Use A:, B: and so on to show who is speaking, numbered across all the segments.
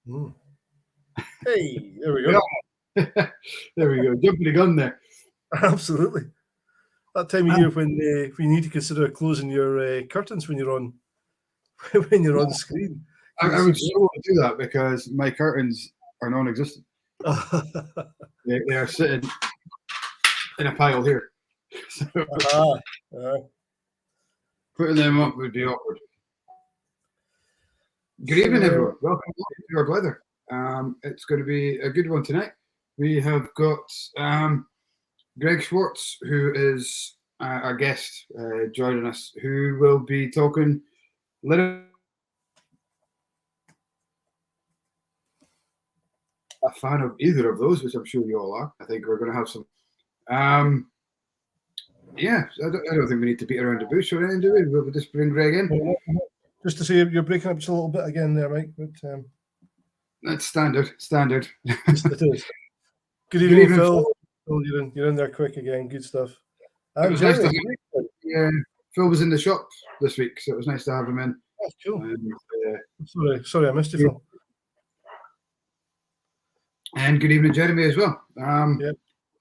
A: Mm. Hey, there we go.
B: Yeah. There we go. Jumping the gun there.
A: Absolutely. That time of year when you need to consider closing your curtains when you're on screen.
B: I would struggle to do that because my curtains are non-existent. They are sitting in a pile here. So putting them up would be awkward. Good evening, everyone. Welcome to our Blether. It's going to be a good one tonight. We have got Greg Swartz, who is our guest, joining us, who will be talking a little. A fan of either of those, which I'm sure you all are. I think we're going to have some. Yeah, I don't think we need to beat around the bush or anything, do we? We'll just bring Greg in.
A: Just to say, you're breaking up just a little bit again there, Mike. But
B: that's standard.
A: It is. Good evening, Phil. You're in there quick again. Good stuff.
B: It was nice to Phil was in the shop this week, so it was nice to have him in.
A: That's cool. And, sorry, I missed you, Phil.
B: And good evening, Jeremy, as well.
A: Yep.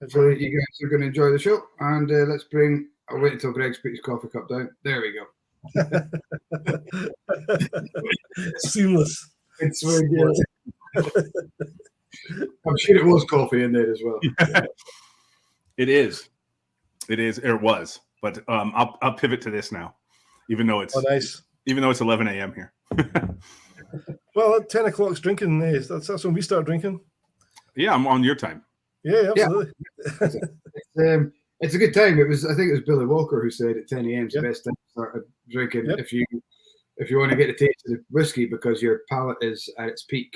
B: So you guys are going to enjoy the show, and let's bring. I'll wait until Greg's put his coffee cup down. There we go.
A: Seamless.
B: It's very good. I'm sure it was coffee in there as well.
C: It is. It was. But I'll pivot to this now, even though it's
A: nice.
C: Even though it's 11 a.m. here.
A: Well, at 10 o'clock's drinking. That's when we start drinking.
C: Yeah, I'm on your time.
A: Yeah, absolutely.
B: Yeah. It's a good time. I think it was Billy Walker who said at 10 a.m. is the best time to start drinking if you want to get a taste of the whiskey because your palate is at its peak.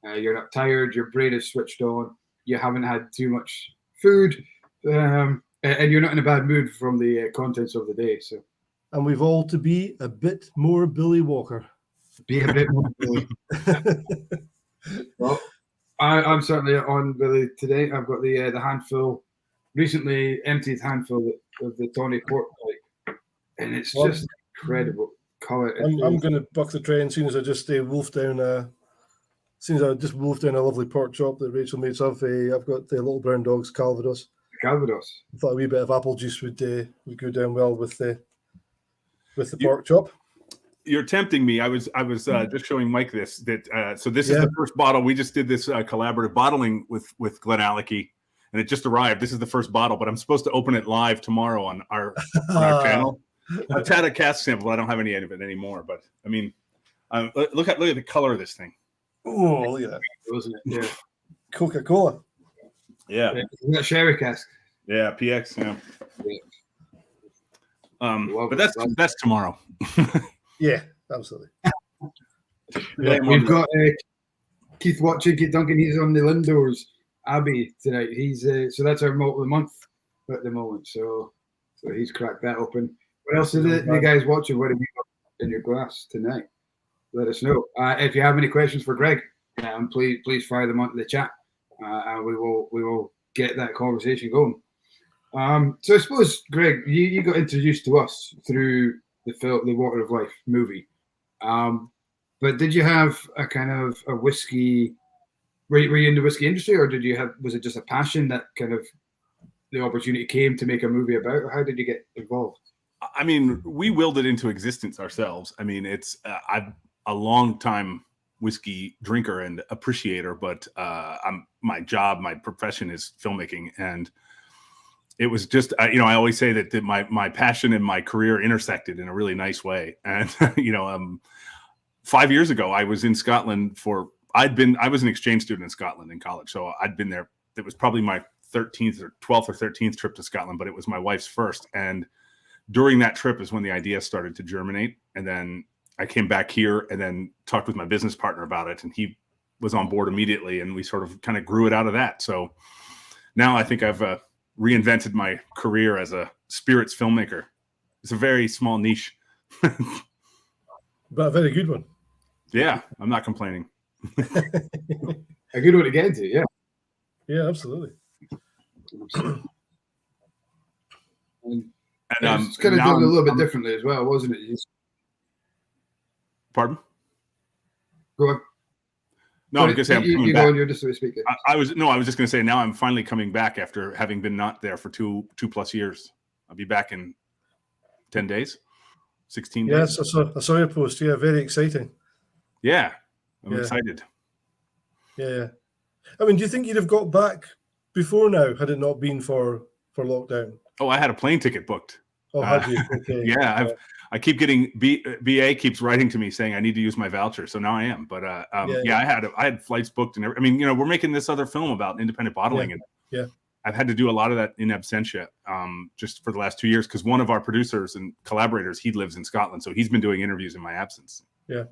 B: You're not tired. Your brain is switched on. You haven't had too much food, and you're not in a bad mood from the contents of the day. So,
A: and we've all to be a bit more Billy Walker.
B: Be a bit more Billy. Well, I'm certainly on Billy today. I've got the recently emptied handful of the Tawny Port pipe, and it's just incredible color.
A: I'm going to buck the trend as soon as I just wolfed down a lovely pork chop that Rachel made. So I've got the Little Brown Dog's Calvados. I thought a wee bit of apple juice would go down well with the pork chop.
C: You're tempting me. I was just showing Mike this. So this is the first bottle. We just did this collaborative bottling with Glen Alecky, and it just arrived. This is the first bottle, but I'm supposed to open it live tomorrow on our channel. I've had a cask sample. I don't have any of it anymore, but I mean, look at the color of this thing.
A: Oh, look at that!
B: Wasn't it? Yeah.
A: Coca-Cola.
C: Yeah.
B: That sherry cask.
C: Yeah, PX. Yeah. But that's tomorrow.
A: Yeah, absolutely.
B: We've got Keith watching. Keith Duncan. He's on the Lindors Abbey tonight. He's so that's our malt of the month at the moment. So he's cracked that open. What else is it? The guys watching? What have you got in your glass tonight? Let us know. If you have any questions for Greg, please fire them onto the chat, and we will get that conversation going. So I suppose, Greg, you got introduced to us through the Water of Life movie, but did you have a kind of a whiskey? Were you in the whiskey industry, or was it just a passion that kind of the opportunity came to make a movie about? Or how did you get involved?
C: I mean, we willed it into existence ourselves. I mean, it's I'm a long time whiskey drinker and appreciator, but my profession is filmmaking, and it was just, I always say that my passion and my career intersected in a really nice way. And, 5 years ago, I was in Scotland I was an exchange student in Scotland in college. So I'd been there. It was probably my 12th or 13th trip to Scotland, but it was my wife's first. And during that trip is when the idea started to germinate. And then I came back here and then talked with my business partner about it. And he was on board immediately. And we sort of kind of grew it out of that. So now I think I've reinvented my career as a spirits filmmaker. It's a very small niche.
A: But a very good one.
C: Yeah, I'm not complaining.
B: A good one to get into, yeah.
A: Yeah, absolutely.
B: And it's kind of done a little bit differently as well, wasn't it?
C: Pardon?
B: Go on.
C: No, I was gonna say I'm coming back.
B: You're just speaking.
C: I was just gonna say now I'm finally coming back after having been not there for two plus years. I'll be back in 10 days, 16 days.
A: Yes, I saw your post. Yeah, very exciting.
C: Yeah, I'm excited.
A: Yeah. I mean, do you think you'd have got back before now had it not been for lockdown?
C: Oh, I had a plane ticket booked.
A: Oh, had you? Okay.
C: Yeah, I keep getting BA keeps writing to me saying I need to use my voucher, so now I am. But I had flights booked and I mean, we're making this other film about independent bottling, and I've had to do a lot of that in absentia just for the last 2 years because one of our producers and collaborators, he lives in Scotland, so he's been doing interviews in my absence.
A: Yeah.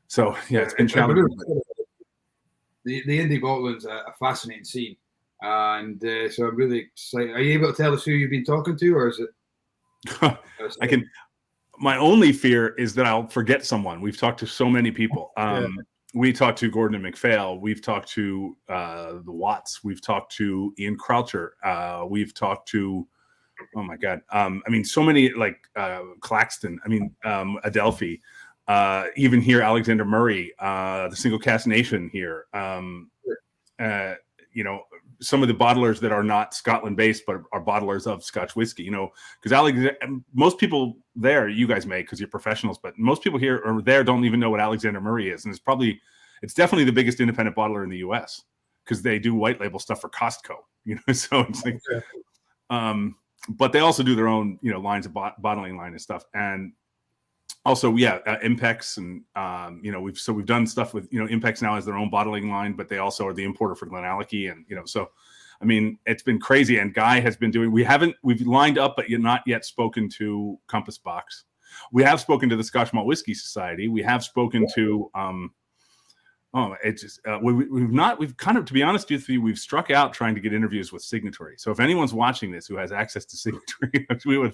C: So it's been challenging.
B: The indie bottling's a fascinating scene, and so I'm really excited. Are you able to tell us who you've been talking to, or is it?
C: I can. My only fear is that I'll forget someone. We've talked to so many people. We talked to Gordon and MacPhail. We've talked to the Watts. We've talked to Ian Croucher. We've talked to, oh my God. I mean, so many like Claxton. I mean, Adelphi. Even here, Alexander Murray, the Single Cask Nation here. Some of the bottlers that are not Scotland based, but are bottlers of Scotch whiskey, because most people there, you guys may, because you're professionals, but most people here or there don't even know what Alexander Murray is. And it's definitely the biggest independent bottler in the US because they do white label stuff for Costco, so it's like, but they also do their own, lines of bottling line and stuff. And also, Impex and, we've done stuff with, Impex now has their own bottling line, but they also are the importer for Glenallachie. And, so, I mean, it's been crazy. And Guy has been doing, we've lined up, but not yet spoken to Compass Box. We have spoken to the Scotch Malt Whisky Society. We have spoken to, we've kind of, to be honest with you, we've struck out trying to get interviews with Signatory. So if anyone's watching this who has access to Signatory, we would,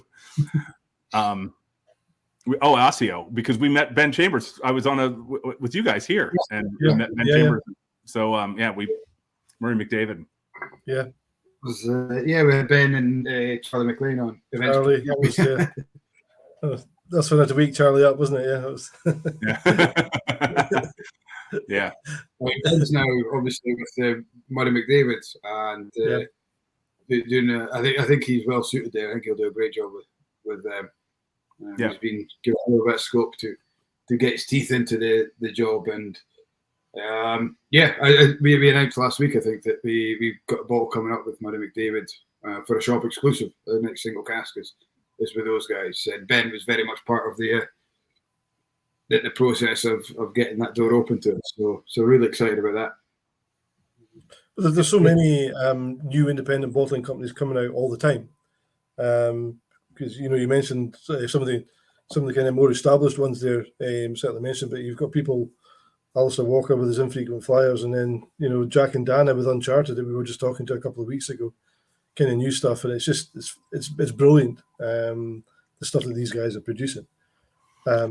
C: ASIO, because we met Ben Chambers. I was on with you guys here, and we met Ben Chambers. Yeah. So Murray McDavid.
A: Yeah,
B: we had Ben and Charlie McLean on.
A: Charlie, that's when I had to wake Charlie up, wasn't it? Yeah,
C: that was. Yeah.
B: Ben's now obviously with Murray McDavid, and doing. I think he's well suited there. I think he'll do a great job with them. He's been given a little bit of scope to get his teeth into the job, and we announced last week, I think, that we've got a bottle coming up with Murray McDavid for a shop exclusive. The next single cask is with those guys, and Ben was very much part of the process of getting that door open to us. So really excited about that.
A: But there's so many new independent bottling companies coming out all the time. Because you mentioned some of the kind of more established ones there, certainly mentioned, but you've got people, Alistair Walker with his infrequent flyers, and then Jack and Dana with Uncharted that we were just talking to a couple of weeks ago, kind of new stuff, and it's just it's brilliant, the stuff that these guys are producing. But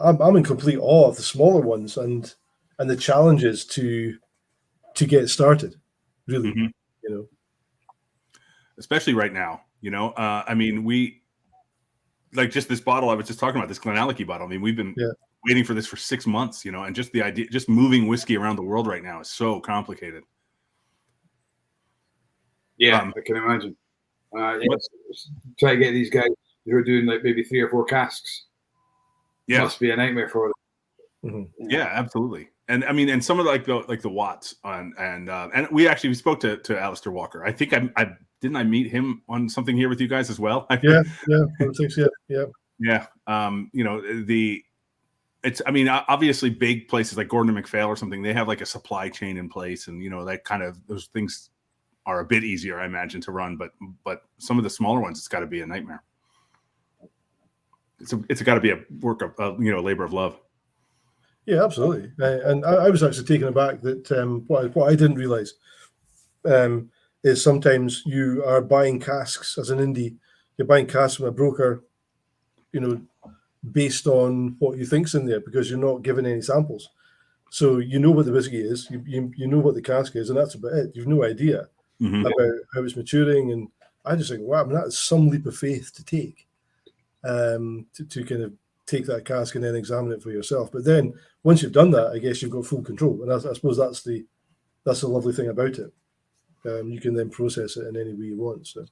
A: I'm in complete awe of the smaller ones and the challenges to get started, really,
C: especially right now. I mean, we like just this bottle I was just talking about, this Glenallachie bottle. I mean, we've been waiting for this for 6 months, and just the idea, just moving whiskey around the world right now is so complicated.
B: Yeah, I can imagine. Try to get these guys who are doing like maybe 3 or 4 casks. Yeah, must be a nightmare for them.
C: Mm-hmm. Yeah, absolutely. And I mean, and some of the Watts and we spoke to Alistair Walker. I think I didn't I meet him on something here with you guys as well?
A: I think so.
C: Yeah. It's obviously big places like Gordon and MacPhail or something, they have like a supply chain in place, and that kind of, those things are a bit easier, I imagine, to run, but some of the smaller ones, it's got to be a nightmare. It's got to be a work of labor of love.
A: Yeah, absolutely. And I was actually taken aback that what I didn't realize is sometimes you are buying casks as an indie. You're buying casks from a broker, based on what you think's in there, because you're not given any samples. So you know what the whiskey is, you know what the cask is, and that's about it. You've no idea about how it's maturing. And I just think, wow, that is some leap of faith to take, to kind of take that cask and then examine it for yourself. But then once you've done that, I guess you've got full control, and I suppose that's the lovely thing about it. You can then process it in any way you want. So,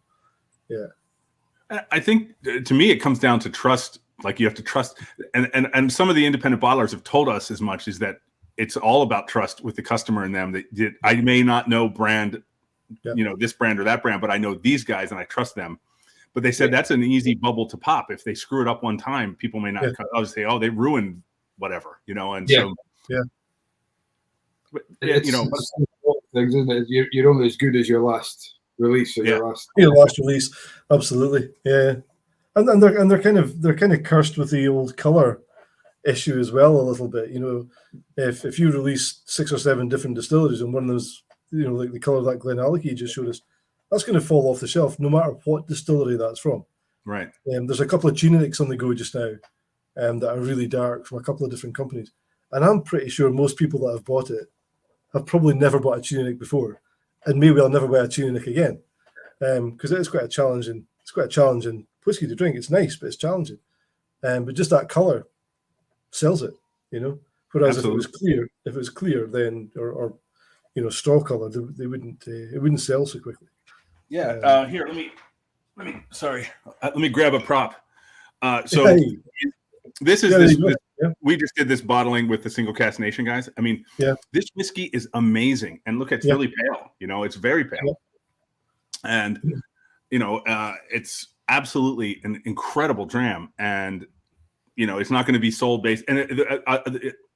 A: yeah.
C: I think to me it comes down to trust. Like you have to trust, and some of the independent bottlers have told us as much, is that it's all about trust with the customer and them. That I may not know brand, this brand or that brand, but I know these guys and I trust them. But they said that's an easy bubble to pop. If they screw it up one time, people may not say, "Oh, they ruined whatever," And so but,
B: things, isn't it? You're only as good as your last release or your last
A: release. Absolutely, yeah. And they're kind of cursed with the old color issue as well a little bit. If you release 6 or 7 different distilleries and one of those, like the color of that Glenallachie you just showed us, that's going to fall off the shelf no matter what distillery that's from.
C: Right.
A: There's a couple of Tuninics on the go just now that are really dark from a couple of different companies, and I'm pretty sure most people that have bought it have probably never bought a Tuninic before, and maybe I'll never buy a Tuninic again, because it is quite a challenging. It's quite a challenging whiskey to drink. It's nice, but it's challenging. But just that color sells it, Whereas
C: Absolutely.
A: if it was clear, then or straw color, they wouldn't. It wouldn't sell so quickly.
C: Yeah. Here, let me grab a prop. This is this. We just did this bottling with the Single Cask Nation guys. I mean, this whiskey is amazing, and look, it's really pale. It's very pale, and it's absolutely an incredible dram, and it's not going to be sold based. And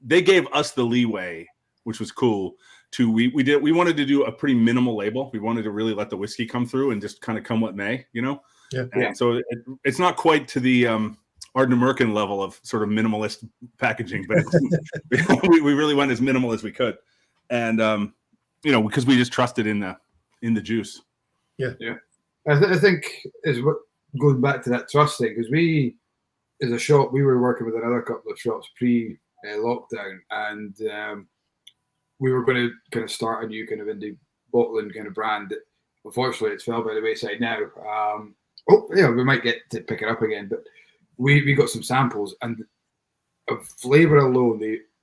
C: they gave us the leeway, which was cool. We wanted to do a pretty minimal label. We wanted to really let the whiskey come through and just kind of come what may, And so it's not quite to the Ardner Merkin level of sort of minimalist packaging, but we really went as minimal as we could, and because we just trusted in the juice.
B: Yeah. I think is what goes back to that trust thing, because we, as a shop, we were working with another couple of shops pre-lockdown, and we were going to kind of start a new kind of indie bottling kind of brand. Unfortunately, it's fell by the wayside now. We might get to pick it up again, but we got some samples, and of flavour alone,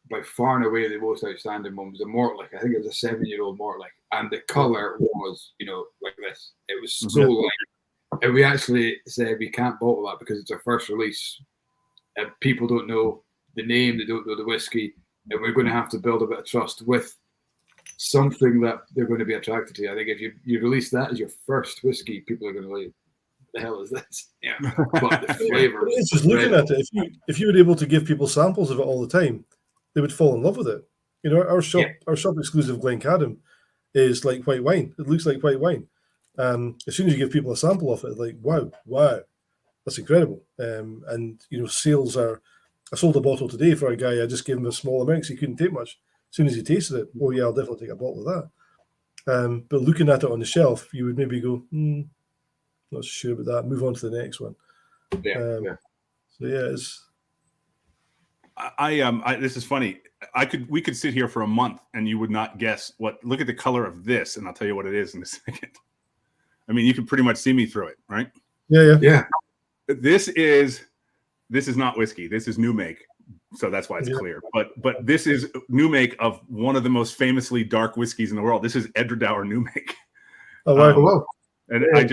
B: by far and away the most outstanding one was a Mortlach. I think it was a 7-year-old Mortlach, and the colour was, like this. It was so light. And we actually said we can't bottle that because it's our first release. And people don't know the name, they don't know the whiskey, and we're going to have to build a bit of trust with something that they're going to be attracted to. I think if you release that as your first whiskey, people are going to like, the hell is this? Yeah, but the flavour.
A: It's just looking at it. If you were able to give people samples of it all the time, they would fall in love with it. Our shop exclusive Glencadam is like white wine. It looks like white wine. As soon as you give people a sample of it, like wow, that's incredible. And sales are. I sold a bottle today for a guy. I just gave him a small amount because he couldn't take much. As soon as he tasted it, oh yeah, I'll definitely take a bottle of that. But looking at it on the shelf, you would maybe go, not sure about that. Move on to the next one. So it's.
C: This is funny. We could sit here for a month and you would not guess what. Look at the color of this, and I'll tell you what it is in a second. I mean, you can pretty much see me through it, right?
A: Yeah.
C: This is not whiskey. This is new make, so that's why it's clear. But this is new make of one of the most famously dark whiskeys in the world. This is Edredauer new make.
A: Oh wow!
C: And I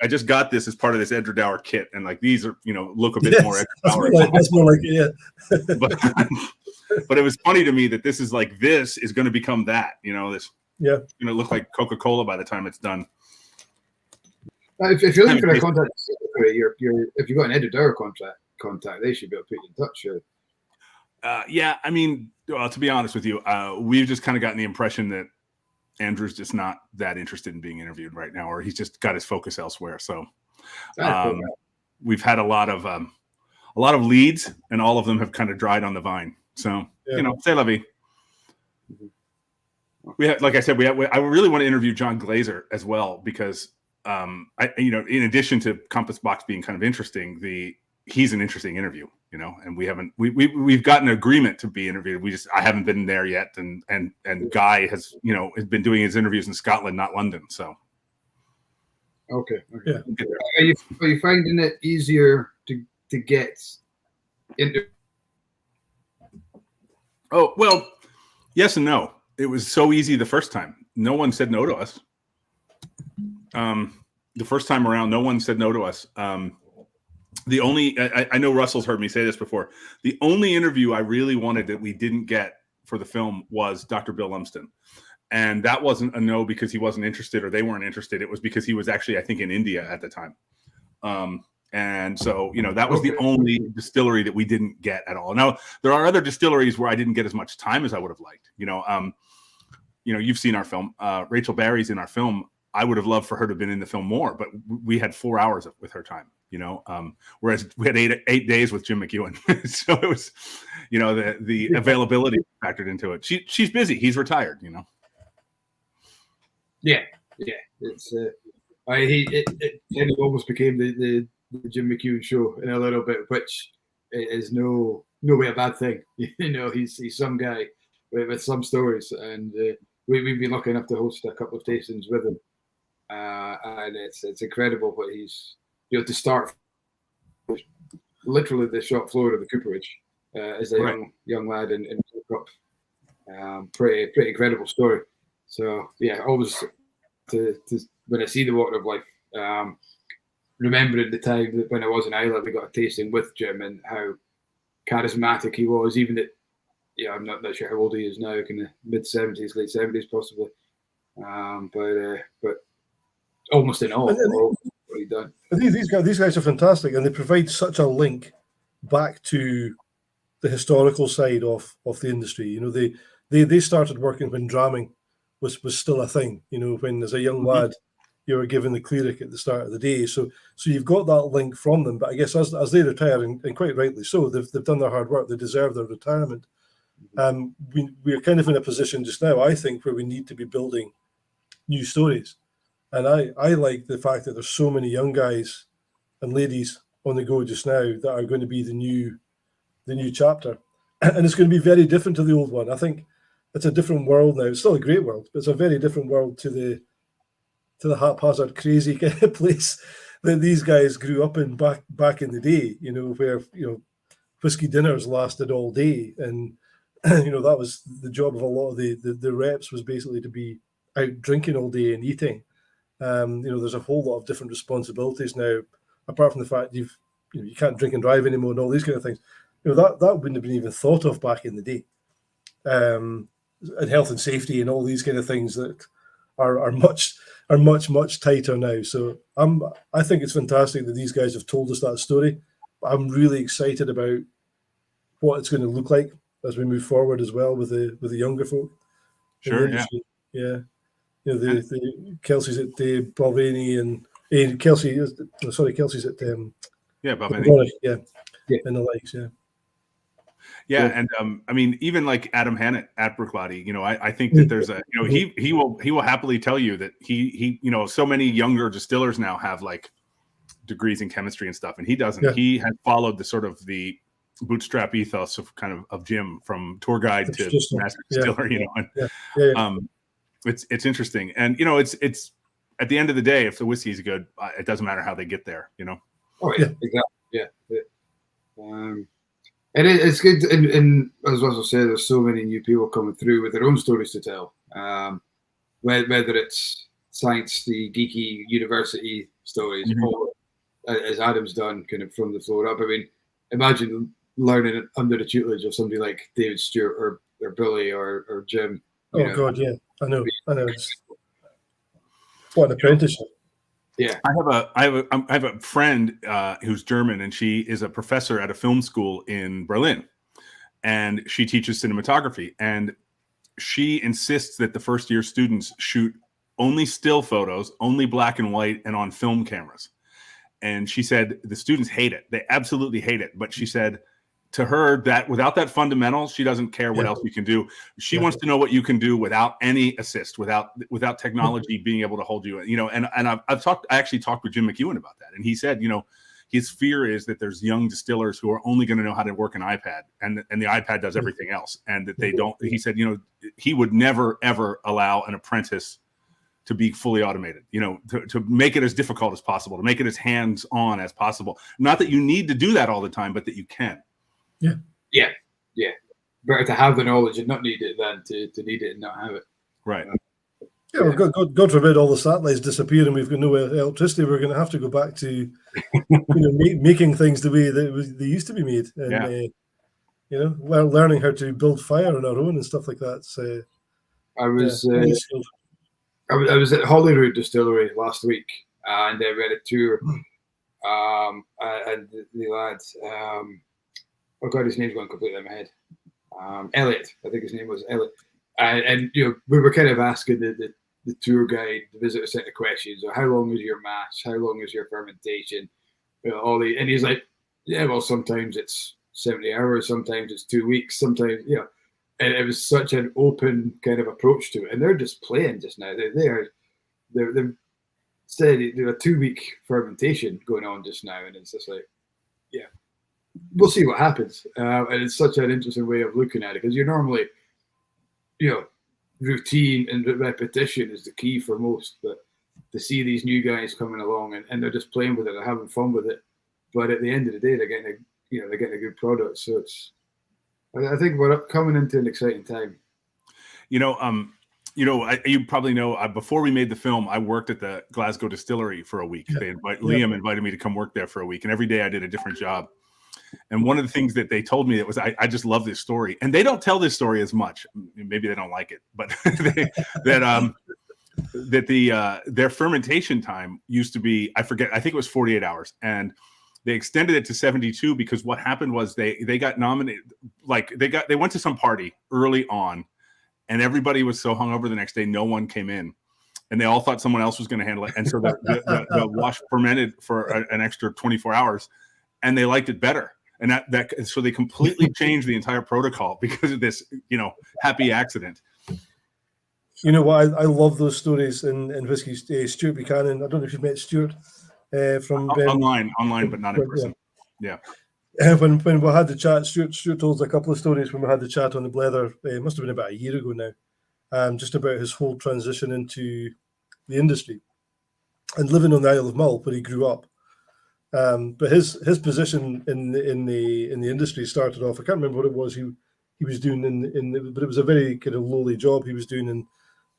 C: just got this as part of this Edredauer kit, and like these are look a bit more Edredauer.
A: That's more like it,
C: but it was funny to me that this is going to become that. This going to look like Coca-Cola by the time it's done.
B: If you're looking for a contact, if you've got an Edredauer contact, they should be able to put you in touch. Sure.
C: I mean, to be honest with you, we've just kind of gotten the impression that Andrew's just not that interested in being interviewed right now, or he's just got his focus elsewhere. So we've had a lot of leads, and all of them have kind of dried on the vine. So c'est la vie. We had, like I said, I really want to interview John Glazer as well, because in addition to Compass Box being kind of interesting, he's an interesting interview, and we've gotten an agreement to be interviewed. I haven't been there yet. And Guy has been doing his interviews in Scotland, not London. So.
B: Okay.
A: Yeah.
B: Are you finding it easier to get
C: Oh, well, yes and no. It was so easy the first time. No one said no to us. The first time around, no one said no to us. The only, I know Russell's heard me say this before. The only interview I really wanted that we didn't get for the film was Dr. Bill Lumsden. And that wasn't a no because he wasn't interested or they weren't interested. It was because he was actually, I think, in India at the time. And so, that was the only distillery that we didn't get at all. Now, there are other distilleries where I didn't get as much time as I would have liked. You've seen our film. Rachel Barry's in our film. I would have loved for her to have been in the film more, but we had 4 hours with her time, whereas we had eight days with Jim McEwen. So it was, the availability factored into it. She's busy. He's retired,
B: Yeah. It's it almost became the Jim McEwen show in a little bit, which is no way a bad thing. He's some guy with some stories, and we've been lucky enough to host a couple of tastings with him, and it's incredible what he's to start literally the shop floor of the cooperage as a young lad in Cup. Pretty incredible story. So yeah, always to when I see the Water of Life, remembering the time that when I was in Ireland, we got a tasting with Jim and how charismatic he was. Even at, I'm not sure how old he is now, kind of mid-70s, late 70s possibly. But almost in all what he done.
A: These guys are fantastic, and they provide such a link back to the historical side of the industry. They started working when dramming was still a thing. When as a young lad you were given the cleric at the start of the day. So you've got that link from them. But I guess as they retire, and quite rightly so, they've done their hard work. They deserve their retirement. We're kind of in a position just now, I think, where we need to be building new stories. And I like the fact that there's so many young guys and ladies on the go just now that are going to be the new chapter. And it's going to be very different to the old one. I think it's a different world now. It's still a great world, but it's a very different world to the haphazard, crazy kind of place that these guys grew up in back in the day, where, whiskey dinners lasted all day. And, that was the job of a lot of the reps, was basically to be out drinking all day and eating. There's a whole lot of different responsibilities now, apart from the fact you can't drink and drive anymore and all these kind of things. That wouldn't have been even thought of back in the day. And health and safety and all these kind of things that are much tighter now. So I think it's fantastic that these guys have told us that story. I'm really excited about what it's going to look like as we move forward as well with the younger folk.
C: Sure,
A: yeah. The Kelsey's at Balvenie and Kelsey's at
C: Balvenie.
A: Yeah, and the likes,
C: Yeah, and even like Adam Hannett at Brooklotti, I think that there's a, he will happily tell you that he so many younger distillers now have like degrees in chemistry and stuff, and he doesn't. Yeah. He has followed the sort of the bootstrap ethos of Jim, from tour guide to master distiller, It's interesting, and it's at the end of the day, if the whiskey is good, it doesn't matter how they get there,
B: Oh yeah, exactly. And it's good, and as Russell said, there's so many new people coming through with their own stories to tell. Whether it's science, the geeky university stories, or as Adam's done, kind of from the floor up. I mean, imagine learning it under the tutelage of somebody like David Stewart or Billy or Jim.
A: Oh God, yeah, I know. What an apprenticeship.
C: Yeah, I have a friend who's German, and she is a professor at a film school in Berlin, and she teaches cinematography. And she insists that the first year students shoot only still photos, only black and white, and on film cameras. And she said the students hate it; they absolutely hate it. But she said, to her, that without that fundamental, she doesn't care what else you can do. She wants to know what you can do without any assist, without technology being able to hold you. And I actually talked with Jim McEwen about that, and he said, his fear is that there's young distillers who are only going to know how to work an iPad, and the iPad does everything else, and that they don't. He said, he would never ever allow an apprentice to be fully automated, to make it as difficult as possible, to make it as hands-on as possible. Not that you need to do that all the time, but that you can.
B: Yeah. better to have the knowledge and not need it than to need it and not have it.
C: Right.
A: Yeah, well, God forbid all the satellites disappear and we've got no electricity. We're going to have to go back to, making things the way that they used to be made, and learning how to build fire on our own and stuff like that. So,
B: I was at Holyrood Distillery last week, and we had a tour. And the lads, oh God, his name's gone completely in my head. Elliot, I think his name was Elliot. And we were kind of asking the tour guide, the visitor, set of questions. How long is your mash? How long is your fermentation? And he's like, yeah, well, sometimes it's 70 hours, sometimes it's 2 weeks, sometimes, and it was such an open kind of approach to it. And they're just playing just now. They're said they have a 2 week fermentation going on just now, and it's just like, yeah, we'll see what happens. And it's such an interesting way of looking at it, because you're normally, routine and repetition is the key for most, but to see these new guys coming along and they're just playing with it and having fun with it, but at the end of the day, they're getting a good product. So I think we're coming into an exciting time.
C: You probably know, before we made the film, I worked at the Glasgow distillery for a week. Liam invited me to come work there for a week, and every day I did a different job. And one of the things that they told me that was, I just love this story, and they don't tell this story as much. Maybe they don't like it, but their fermentation time used to be, I think it was 48 hours, and they extended it to 72 because what happened was they got nominated, they went to some party early on, and everybody was so hungover the next day, no one came in, and they all thought someone else was going to handle it, and so the wash fermented for an extra 24 hours, and they liked it better. And so they completely changed the entire protocol because of this, happy accident.
A: You know what? I love those stories in whiskey. Stewart Buchanan. I don't know if you've met Stewart from
C: online, but not in person. Yeah.
A: When we had the chat, Stewart told us a couple of stories when we had the chat on the Blether. It must have been about a year ago now, just about his whole transition into the industry and living on the Isle of Mull, where he grew up. But his position in the industry started off, I can't remember what it was he was doing but it was a very kind of lowly job he was doing in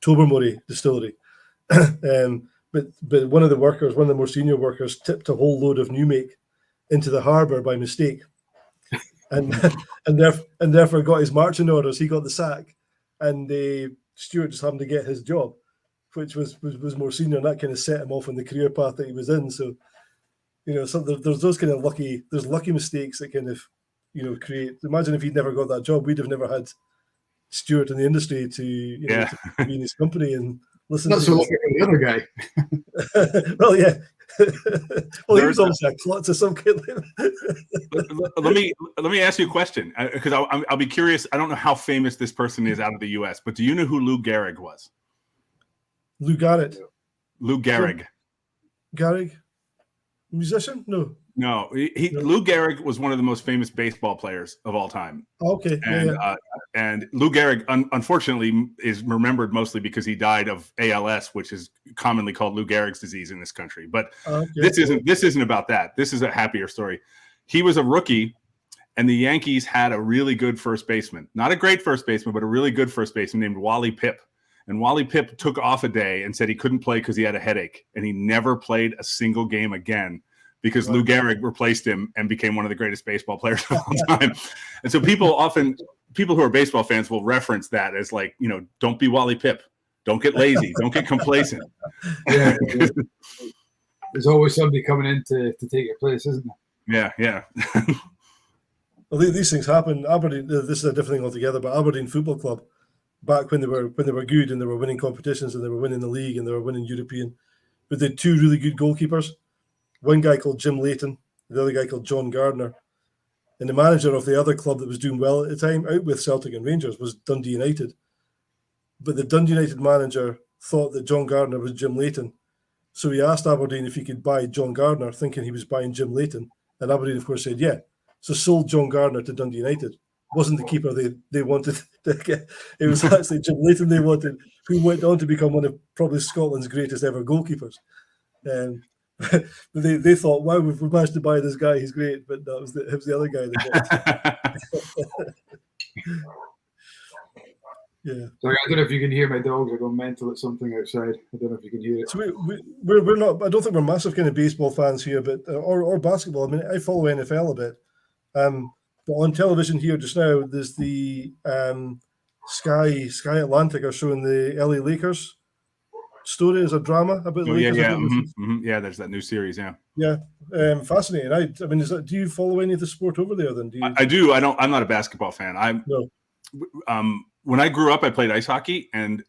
A: Tobermory Distillery. But one of the more senior workers tipped a whole load of new make into the harbour by mistake, and therefore got his marching orders. He got the sack, and Stewart just happened to get his job, which was more senior, and that kind of set him off on the career path that he was in. So, so there's those kind of lucky mistakes that kind of, create. Imagine if he'd never got that job, we'd have never had Stewart in the industry to be in his company and listen.
B: Not so lucky for the other guy.
A: Well, yeah. Well, he was obviously a klutz of some kind.
C: Let me ask you a question, because I'll be curious. I don't know how famous this person is out of the U.S., but do you know who Lou Gehrig was?
A: Lou Gehrig.
C: Lou Gehrig.
A: Gehrig? Musician? No.
C: No. Lou Gehrig was one of the most famous baseball players of all time.
A: Okay.
C: And Lou Gehrig, unfortunately, is remembered mostly because he died of ALS, which is commonly called Lou Gehrig's disease in this country. But this isn't about that. This is a happier story. He was a rookie, and the Yankees had a really good first baseman. Not a great first baseman, but a really good first baseman named Wally Pipp. And Wally Pipp took off a day and said he couldn't play because he had a headache. And he never played a single game again because Lou Gehrig replaced him and became one of the greatest baseball players of all time. And so people who are baseball fans will reference that as like, don't be Wally Pipp. Don't get lazy. Don't get complacent.
B: Yeah. There's always somebody coming in to take your place, isn't there?
C: Yeah.
A: Well, these things happen. Aberdeen, this is a different thing altogether, but Aberdeen Football Club, back when they were good and they were winning competitions and they were winning the league and they were winning European, but they had two really good goalkeepers. One guy called Jim Layton, the other guy called John Gardner. And the manager of the other club that was doing well at the time, out with Celtic and Rangers, was Dundee United. But the Dundee United manager thought that John Gardner was Jim Layton. So he asked Aberdeen if he could buy John Gardner, thinking he was buying Jim Layton. And Aberdeen, of course, said, yeah. So sold John Gardner to Dundee United. Wasn't the keeper they wanted to get. It was actually Jim Layton they wanted, who went on to become one of probably Scotland's greatest ever goalkeepers. But they thought, wow, we've managed to buy this guy, he's great. But that was it was the other guy they bought. Yeah.
B: Sorry, I don't know if you can hear my dogs are going mental at something outside. I don't know if you can hear it.
A: So we're not. I don't think we're massive kind of baseball fans here, but or basketball. I mean, I follow NFL a bit. But on television here just now, there's the Sky Atlantic are showing the LA Lakers story as a drama about the Lakers.
C: Yeah. There's that new series.
A: Yeah, fascinating. I mean, do you follow any of the sport over there? Then
C: I do. I'm not a basketball fan.
A: No.
C: When I grew up, I played ice hockey, and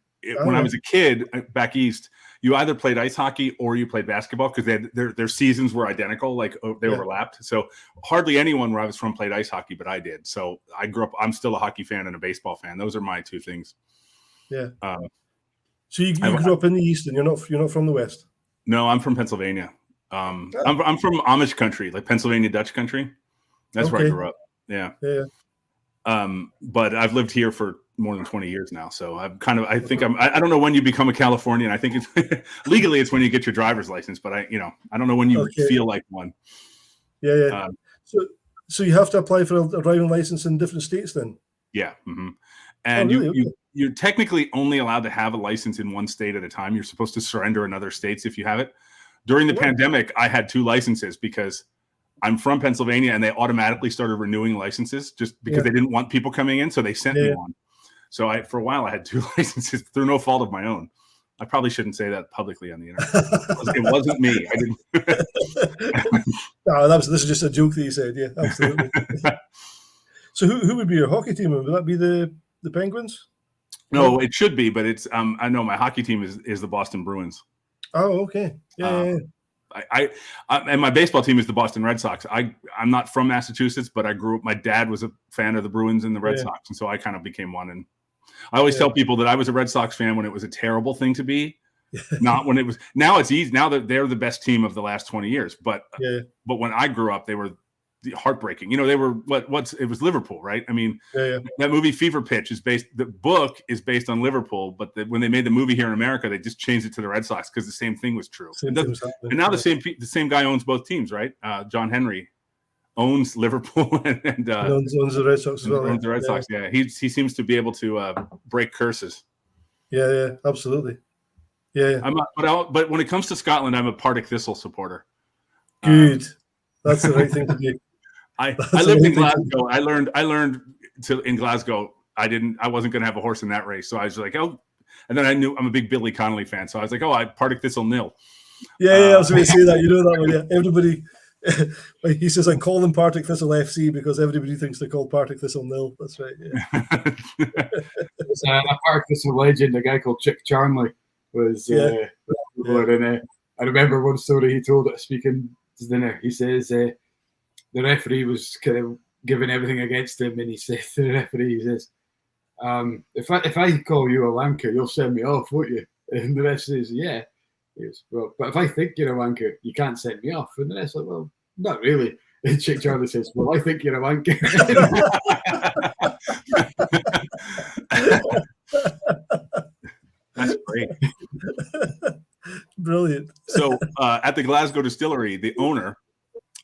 C: when I was a kid back east, you either played ice hockey or you played basketball because their seasons were identical, like they overlapped. So hardly anyone where I was from played ice hockey, but I did. So I grew up. I'm still a hockey fan and a baseball fan. Those are my two things.
A: Yeah. So you grew up in the East, and you're not from the West.
C: No, I'm from Pennsylvania. I'm from Amish country, like Pennsylvania Dutch country. That's where I grew up. Yeah.
A: Yeah.
C: But I've lived here for more than 20 years now. So I don't know when you become a Californian. I think it's legally it's when you get your driver's license, but I don't know when you feel like one.
A: Yeah. So you have to apply for a driving license in different states then?
C: Yeah. Mm-hmm. And you're technically only allowed to have a license in one state at a time. You're supposed to surrender in other states if you have it. During the pandemic, I had 2 licenses because I'm from Pennsylvania and they automatically started renewing licenses just because they didn't want people coming in. So they sent me one. So for a while I had 2 licenses through no fault of my own. I probably shouldn't say that publicly on the internet. It wasn't me. I didn't.
A: No, this is just a joke that you said. Yeah, absolutely. So who would be your hockey team? Would that be the Penguins?
C: No, it should be, but it's I know my hockey team is the Boston Bruins.
A: Oh, okay. Yeah.
C: And my baseball team is the Boston Red Sox. I'm not from Massachusetts, but I grew up. My dad was a fan of the Bruins and the Red Sox, and so I kind of became one. And I always tell people that I was a Red Sox fan when it was a terrible thing to be, not when it was. Now it's easy. Now that they're the best team of the last 20 years, but when I grew up, they were heartbreaking. They were it was Liverpool, right? I mean, that movie Fever Pitch the book is based on Liverpool, but when they made the movie here in America, they just changed it to the Red Sox because the same thing was true. And now the same guy owns both teams, right? John Henry owns Liverpool and
A: owns the Red Sox as well.
C: Owns the Red Sox. Yeah, he seems to be able to break curses.
A: Yeah, absolutely. Yeah.
C: But when it comes to Scotland, I'm a Partick Thistle supporter.
A: Good. That's the right thing to do.
C: I lived in Glasgow. I learned in Glasgow. I wasn't going to have a horse in that race. So I was like, oh, and then I knew I'm a big Billy Connolly fan. So I was like, oh, Partick Thistle nil.
A: Yeah, I was going to say that. You know that one. Yeah, everybody. He says I'm calling Partick Thistle FC because everybody thinks they're called Partick Thistle nil. That's right. Yeah.
B: There's a Partick Thistle legend, a guy called Chick Charnley was. And I remember one story he told at speaking to dinner. He says the referee was kind of giving everything against him, and he said to the referee, he says, if I call you a wanker, you'll send me off, won't you? And the rest says, yeah. He goes, well, but if I think you're a wanker, you can't send me off. And the rest like, well, not really. And Chick Charlie says, well, I think you're a wanker.
C: That's great.
A: Brilliant.
C: So at the Glasgow distillery, the owner,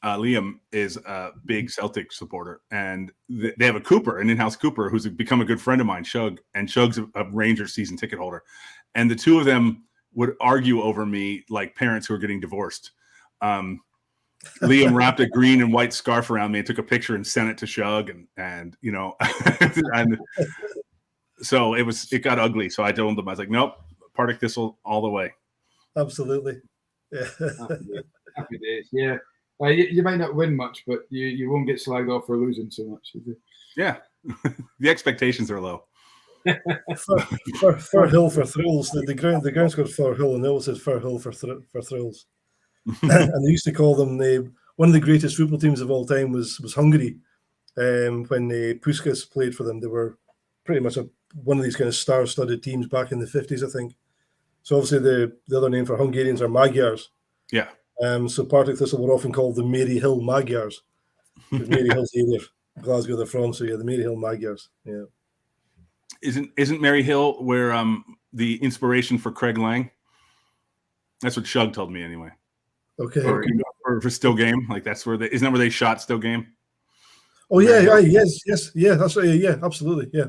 C: Liam, is a big Celtic supporter, and they have a Cooper, an in-house Cooper, who's become a good friend of mine, Shug, and Shug's a Rangers season ticket holder. And the two of them would argue over me like parents who are getting divorced. Liam wrapped a green and white scarf around me and took a picture and sent it to Shug, and and so it got ugly. So I told them, I was like, nope, Partick Thistle all the way.
A: Absolutely. Yeah.
B: Happy days. Yeah. You might not win much, but you won't get slagged off for losing so much.
C: Yeah. The expectations are low.
A: Fir Hill for thrills. The ground's called Fir Hill, and they always said Fir Hill for thrills. And they used to call them one of the greatest football teams of all time was Hungary. When Puskas played for them, they were pretty much one of these kind of star-studded teams back in the 50s, I think. So obviously the other name for Hungarians are Magyars. Yeah. So Partick Thistle were often called the Mary Hill Magyars. Mary Hill's the area of Glasgow they're from, so yeah, the Mary Hill Magyars. Yeah.
C: Isn't Mary Hill where the inspiration for Craig Lang? That's what Shug told me anyway.
A: Okay.
C: Or for Still Game, like that's where isn't that where they shot Still Game?
A: Oh yeah, yes, yeah. That's right. Yeah, absolutely. Yeah.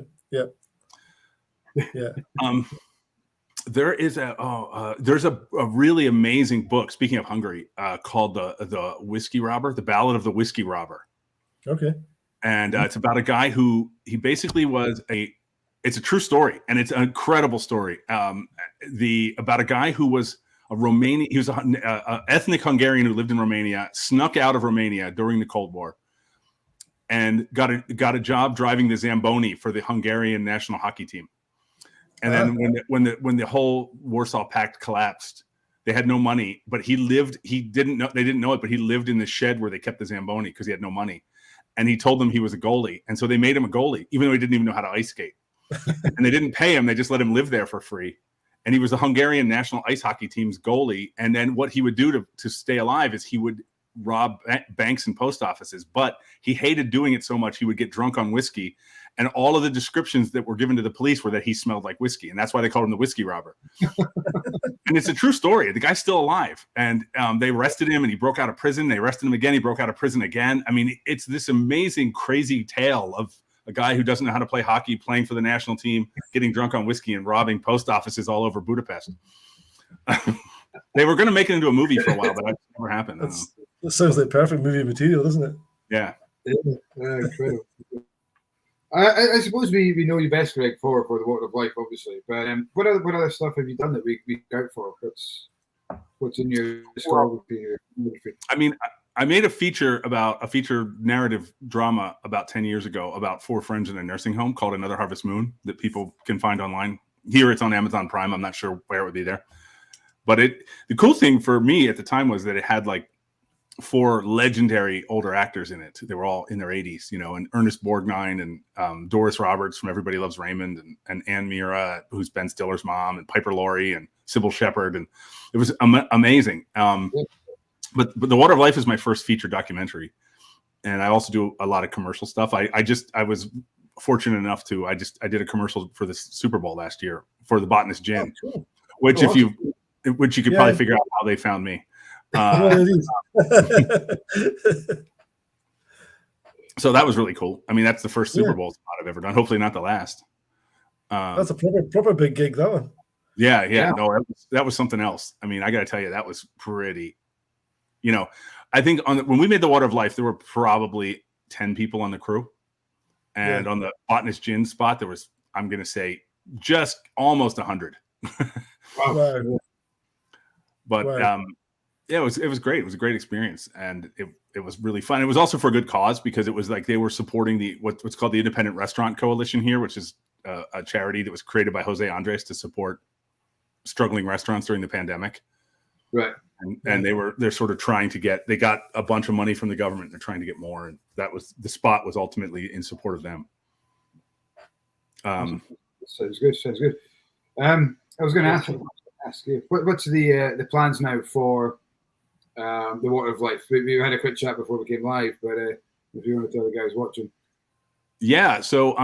C: There's a really amazing book. Speaking of Hungary, called the Whiskey Robber, the Ballad of the Whiskey Robber.
A: Okay.
C: And it's about a guy who he basically was it's a true story, and it's an incredible story. About a guy who was a Romanian, he was an ethnic Hungarian who lived in Romania, snuck out of Romania during the Cold War, and got a job driving the Zamboni for the Hungarian national hockey team. And then when the whole Warsaw Pact collapsed, they had no money, but they didn't know it, but he lived in the shed where they kept the Zamboni because he had no money. And he told them he was a goalie. And so they made him a goalie, even though he didn't even know how to ice skate. And they didn't pay him. They just let him live there for free. And he was the Hungarian national ice hockey team's goalie. And then what he would do to stay alive is he would rob banks and post offices. But he hated doing it so much, he would get drunk on whiskey. And all of the descriptions that were given to the police were that he smelled like whiskey. And that's why they called him the Whiskey Robber. And it's a true story. The guy's still alive. And they arrested him and he broke out of prison. They arrested him again. He broke out of prison again. I mean, it's this amazing, crazy tale of a guy who doesn't know how to play hockey, playing for the national team, getting drunk on whiskey and robbing post offices all over Budapest. They were going to make it into a movie for a while, but that never happened.
A: That sounds like perfect movie material, doesn't it?
C: Yeah.
B: Incredible. I suppose we know you best, Greg, for the Water of Life, obviously. But what other stuff have you done that we out for? What's in your discography?
C: I mean, I made a feature narrative drama about 10 years ago about 4 friends in a nursing home called Another Harvest Moon that people can find online. Here it's on Amazon Prime. I'm not sure where it would be there. But the cool thing for me at the time was that it had like 4 legendary older actors in it. They were all in their 80s, and Ernest Borgnine and Doris Roberts from Everybody Loves Raymond and Ann Mira, who's Ben Stiller's mom, and Piper Laurie and Sybil Shepherd. And it was amazing. But The Water of Life is my first feature documentary. And I also do a lot of commercial stuff. I was fortunate enough to, I did a commercial for the Super Bowl last year for the Botanist Gin, which you could probably figure out how they found me. So that was really cool. I mean, that's the first Super Bowl spot I've ever done. Hopefully not the last.
A: That's a proper big gig, that one.
C: Yeah. No, that was something else. I mean, I got to tell you, that was pretty, I think when we made The Water of Life, there were probably 10 people on the crew. And on the Botanist Gin spot, there was, I'm going to say, just almost 100.
A: Wow.
C: But it was great. It was a great experience, and it was really fun. It was also for a good cause because it was like they were supporting what's called the Independent Restaurant Coalition here, which is a charity that was created by Jose Andres to support struggling restaurants during the pandemic.
B: Right.
C: And they're sort of trying to they got a bunch of money from the government. And they're trying to get more, and the spot was ultimately in support of them.
B: Sounds good. I was going to ask you, what's the plans now for The Water of Life? We had a quick chat before we came live, but if you want to tell the guys watching.
C: Yeah. So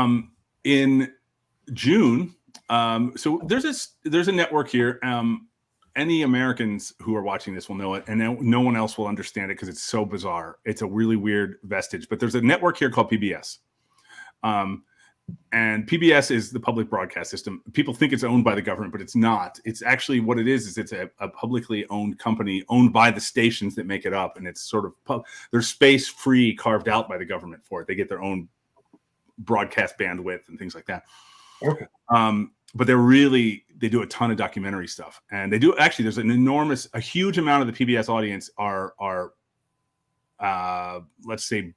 C: in June, so there's a network here. Any Americans who are watching this will know it, and no one else will understand it because it's so bizarre. It's a really weird vestige, but there's a network here called PBS. And PBS is the public broadcast system. People think it's owned by the government, but it's not. It's actually what it is it's a publicly owned company owned by the stations that make it up. And it's sort of, there's space free carved out by the government for it. They get their own broadcast bandwidth and things like that.
B: Okay.
C: But they do a ton of documentary stuff. And they do, actually, there's a huge amount of the PBS audience are let's say,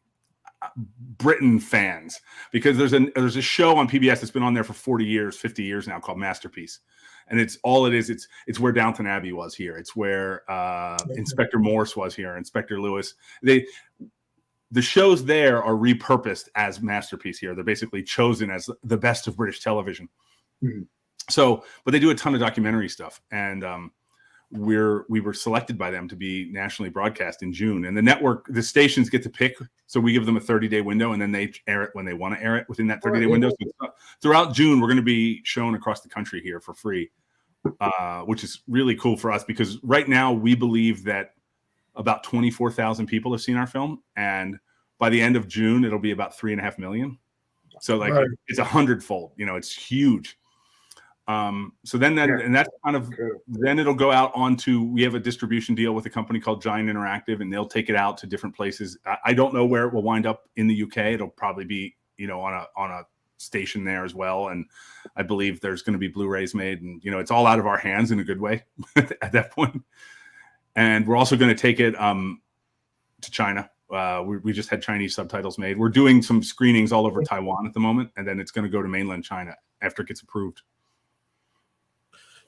C: Britain fans, because there's a show on PBS that's been on there for 40 years, 50 years now called Masterpiece. And it's where Downton Abbey was here. It's where Inspector Morse was here, Inspector Lewis. The shows there are repurposed as Masterpiece here. They're basically chosen as the best of British television. Mm-hmm. So, but they do a ton of documentary stuff. And we were selected by them to be nationally broadcast in June, and the stations get to pick. So we give them a 30-day window, and then they air it when they want to air it within that 30-day window. So throughout June, we're going to be shown across the country here for free, which is really cool for us because right now we believe that about 24,000 people have seen our film, and by the end of June, it'll be about 3.5 million. So like it's 100-fold, it's huge. So then and that's kind of, then it'll go out onto, we have a distribution deal with a company called Giant Interactive, and they'll take it out to different places. I don't know where it will wind up in the UK. It'll probably be, on a station there as well. And I believe there's going to be Blu-rays made, and, it's all out of our hands in a good way at that point. And we're also going to take it to China. We just had Chinese subtitles made. We're doing some screenings all over Taiwan at the moment, and then it's going to go to mainland China after it gets approved.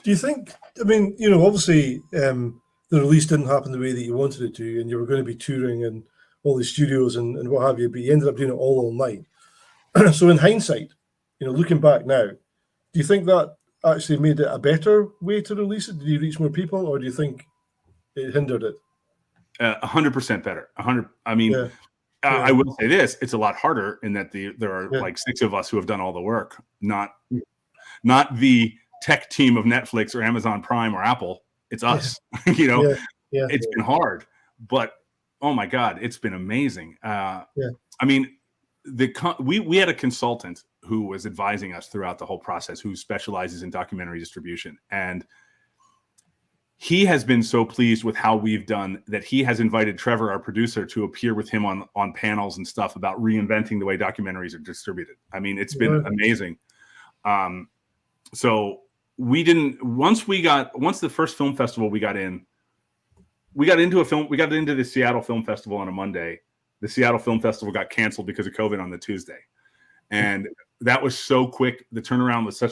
A: Do you think, obviously the release didn't happen the way that you wanted it to, and you were going to be touring and all the studios and what have you, but you ended up doing it all online. So in hindsight, looking back now, do you think that actually made it a better way to release it? Did you reach more people, or do you think it hindered it?
C: 100% better. 100. I mean, I will say this: it's a lot harder in that there are like 6 of us who have done all the work, not the tech team of Netflix or Amazon Prime or Apple. It's us. It's been hard, but oh my God, it's been amazing. I mean, we had a consultant who was advising us throughout the whole process, who specializes in documentary distribution, and he has been so pleased with how we've done that he has invited Trevor, our producer, to appear with him on panels and stuff about reinventing the way documentaries are distributed. I mean, it's been amazing. So we didn't, once the first film festival we got into the Seattle Film Festival on a Monday. The Seattle Film Festival got canceled because of COVID on the Tuesday. And that was so quick. The turnaround was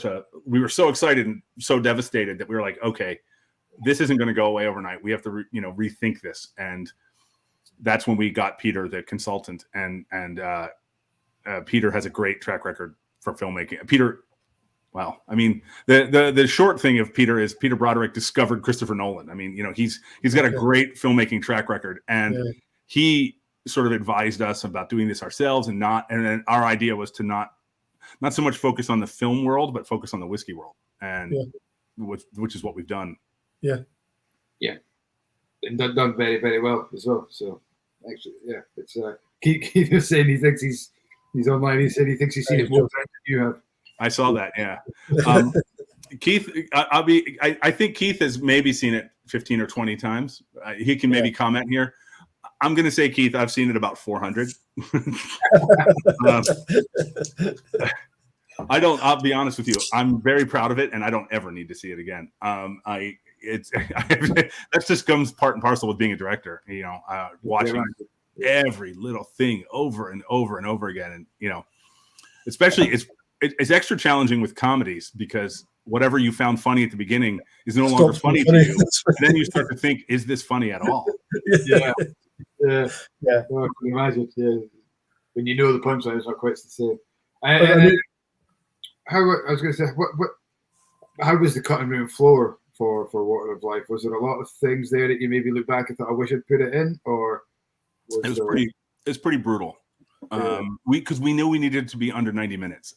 C: we were so excited and so devastated that we were like, okay, this isn't going to go away overnight. We have to, rethink this. And that's when we got Peter, the consultant, and Peter has a great track record for filmmaking. Peter, wow. I mean, the short thing of Peter is Peter Broderick discovered Christopher Nolan. I mean, he's got a great filmmaking track record, and he sort of advised us about doing this ourselves, and then our idea was to not so much focus on the film world, but focus on the whiskey world, and which is what we've done.
B: Yeah, and done very, very well as well. So actually, it's Keith was saying he thinks he's online. He said he thinks he's seen it more times than you have.
C: I saw that. Yeah, Keith. I think Keith has maybe seen it 15 or 20 times. He can maybe comment here. I'm going to say, Keith, I've seen it about 400. I'll be honest with you. I'm very proud of it, and I don't ever need to see it again. That just comes part and parcel with being a director, watching every little thing over and over and over again. And, especially it's extra challenging with comedies, because whatever you found funny at the beginning is no longer funny to you. And then you start to think, is this funny at all?
B: Yeah. Oh, I can imagine. Yeah. When you know the punchline, it's not quite the same. I was going to say, how was the cutting room floor for Water of Life? Was there a lot of things there that you maybe look back and thought, I wish I'd put it in, or
C: it was pretty brutal. Because we knew we needed to be under 90 minutes.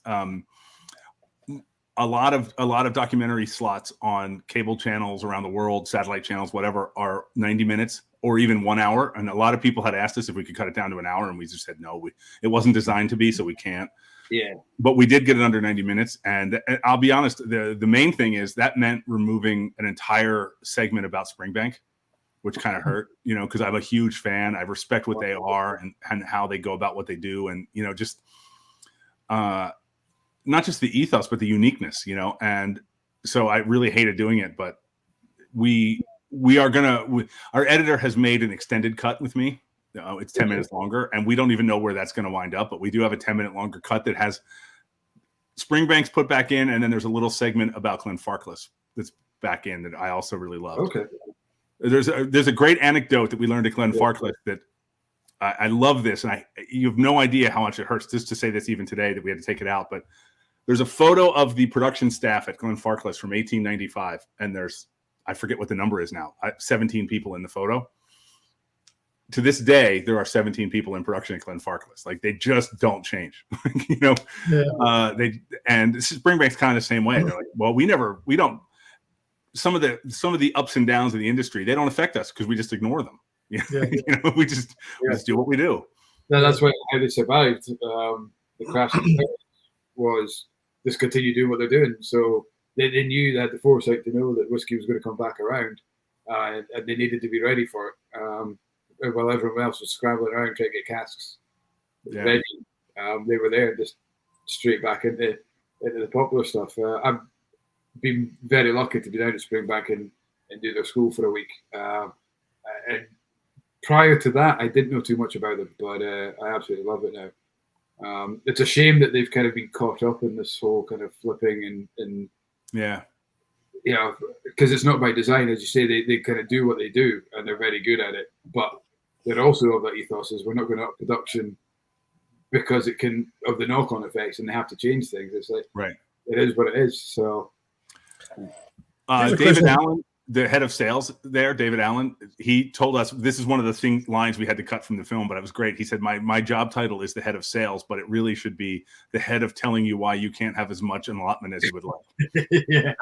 C: A lot of documentary slots on cable channels around the world, satellite channels, whatever, are 90 minutes or even 1 hour. And a lot of people had asked us if we could cut it down to an hour, and we just said no. It wasn't designed to be, so we can't.
B: Yeah. But
C: we did get it under 90 minutes. And I'll be honest, the main thing is that meant removing an entire segment about Springbank, which kind of hurt, because I'm a huge fan. I respect what they are and how they go about what they do. And, just not just the ethos, but the uniqueness, and so I really hated doing it, but our editor has made an extended cut with me. It's 10 minutes longer, and we don't even know where that's going to wind up, but we do have a 10-minute longer cut that has Springbank's put back in. And then there's a little segment about Glenfarclas that's back in that I also really love.
B: Okay.
C: There's a great anecdote that we learned at Glenfarclas that I love this, and you have no idea how much it hurts just to say this even today that we had to take it out. But there's a photo of the production staff at Glenfarclas from 1895, and I forget what the number is now, 17 people in the photo. To this day, there are 17 people in production at Glenfarclas. Like, they just don't change, and Springbank's kind of the same way. They're like, well, we don't. Some of the ups and downs of the industry, they don't affect us because we just ignore them. We just do what we do.
B: That's why how they survived. The crash was just continue doing what they're doing. So they knew, they had the foresight to know that whiskey was going to come back around, and they needed to be ready for it. While everyone else was scrambling around trying to get casks ready, they were there just straight back into the popular stuff. I've been very lucky to be down at Springbank and do their school for a week. And prior to that, I didn't know too much about them, but I absolutely love it now. It's a shame that they've kind of been caught up in this whole kind of flipping and you know, because it's not by design, as you say. They kind of do what they do, and they're very good at it. But they're also of that ethos is we're not going to up production because it can of the knock-on effects, and they have to change things. It's like it is what it is. So
C: David Allen, the head of sales there, David Allen, he told us this is one of the lines we had to cut from the film, but it was great. He said, my job title is the head of sales, but it really should be the head of telling you why you can't have as much allotment as you would like.
B: Yeah.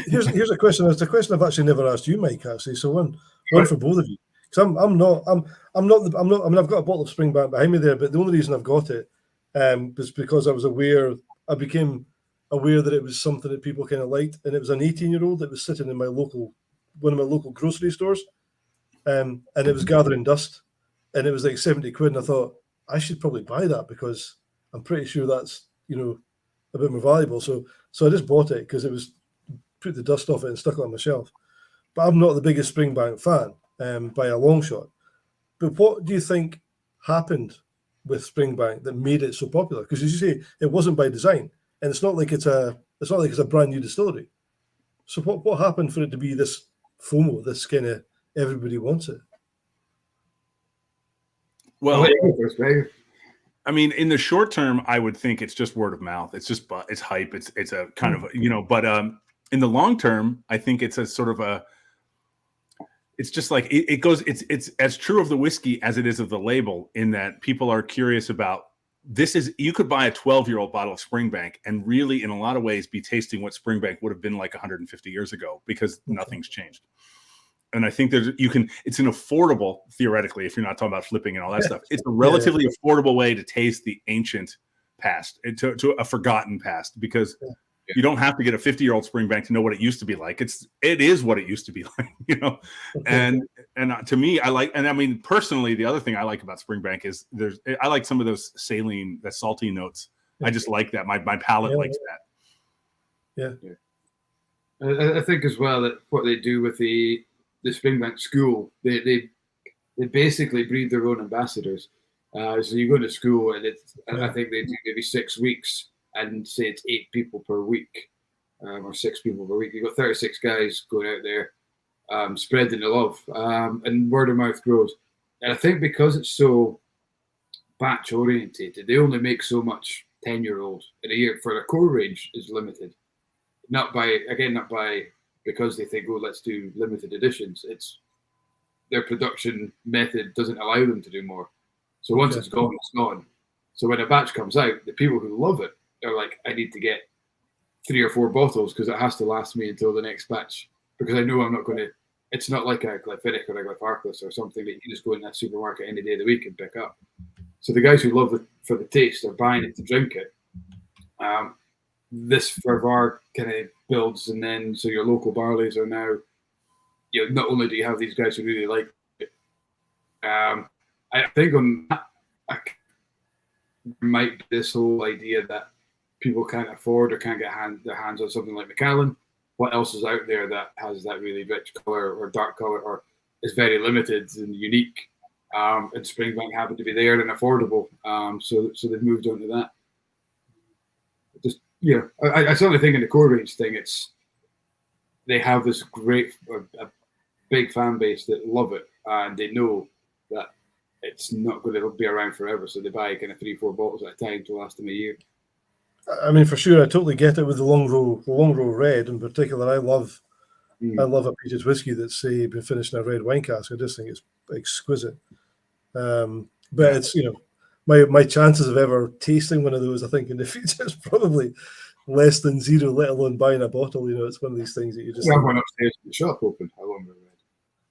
A: Here's a question. It's a question I've actually never asked you, Mike, actually. So one for both of you. Because I mean, I've got a bottle of Springbank behind me there, but the only reason I've got it was because I became aware that it was something that people kind of liked, and it was an 18-year-old that was sitting in one of my local grocery stores, and it was gathering dust, and it was like 70 quid, and I thought I should probably buy that because I'm pretty sure that's, you know, a bit more valuable. So I just bought it because it was put the dust off it and stuck it on my shelf. But I'm not the biggest Springbank fan by a long shot. But what do you think happened with Springbank that made it so popular? Because as you say, it wasn't by design. And it's not like it's a brand new distillery. So what happened for it to be this FOMO, this kind of everybody wants it?
C: Well, I mean, in the short term, I would think it's just word of mouth. It's just it's hype. It's a kind of, you know. But in the long term, I think it's a sort of a. It's just like it goes. It's as true of the whiskey as it is of the label, in that people are curious about. You could buy a 12-year-old bottle of Springbank and really, in a lot of ways, be tasting what Springbank would have been like 150 years ago because nothing's changed. And I think it's an affordable, theoretically, if you're not talking about flipping and all that stuff, it's a relatively affordable way to taste the ancient past, to a forgotten past, because you don't have to get a 50-year-old Springbank to know what it used to be like. It is what it used to be like, you know. And to me, I mean, personally, the other thing I like about Springbank is I like some of those saline, that salty notes. I just like that. My palate likes that.
B: Yeah. I think as well that what they do with the Springbank School, they basically breed their own ambassadors. So you go to school and I think they do maybe 6 weeks. And say it's 8 people per week, or 6 people per week. You've got 36 guys going out there, spreading the love, and word of mouth grows. And I think because it's so batch orientated, they only make so much 10-year-old in a year. For their core range is limited, not by because they think, oh, let's do limited editions. It's their production method doesn't allow them to do more. So once it's gone, it's gone. So when a batch comes out, the people who love it are like, I need to get 3 or 4 bottles because it has to last me until the next batch, because I know I'm not going to. It's not like a Glenfiddich or a Glenfarclas or something that you just go in that supermarket any day of the week and pick up. So the guys who love it for the taste are buying it to drink it. This fervor kind of builds, and then so your local barleys are now. You know, not only do you have these guys who really like it, I think on that, might be this whole idea that people can't afford or can't get their hands on something like Macallan. What else is out there that has that really rich color or dark color or is very limited and unique? And Springbank happened to be there and affordable, so they've moved on to that. Just I certainly think in the core range thing, they have this great, a big fan base that love it, and they know that it's not going to be around forever, so they buy kind of 3-4 bottles at a time to last them a year.
A: I mean, for sure, I totally get it with the long row red in particular. I love a peated whiskey that's say been finished in a red wine cask. I just think it's exquisite. But it's my chances of ever tasting one of those, I think, in the future is probably less than 0, let alone buying a bottle. It's one of these things that you just.
B: We have one upstairs in the shop open. I wonder.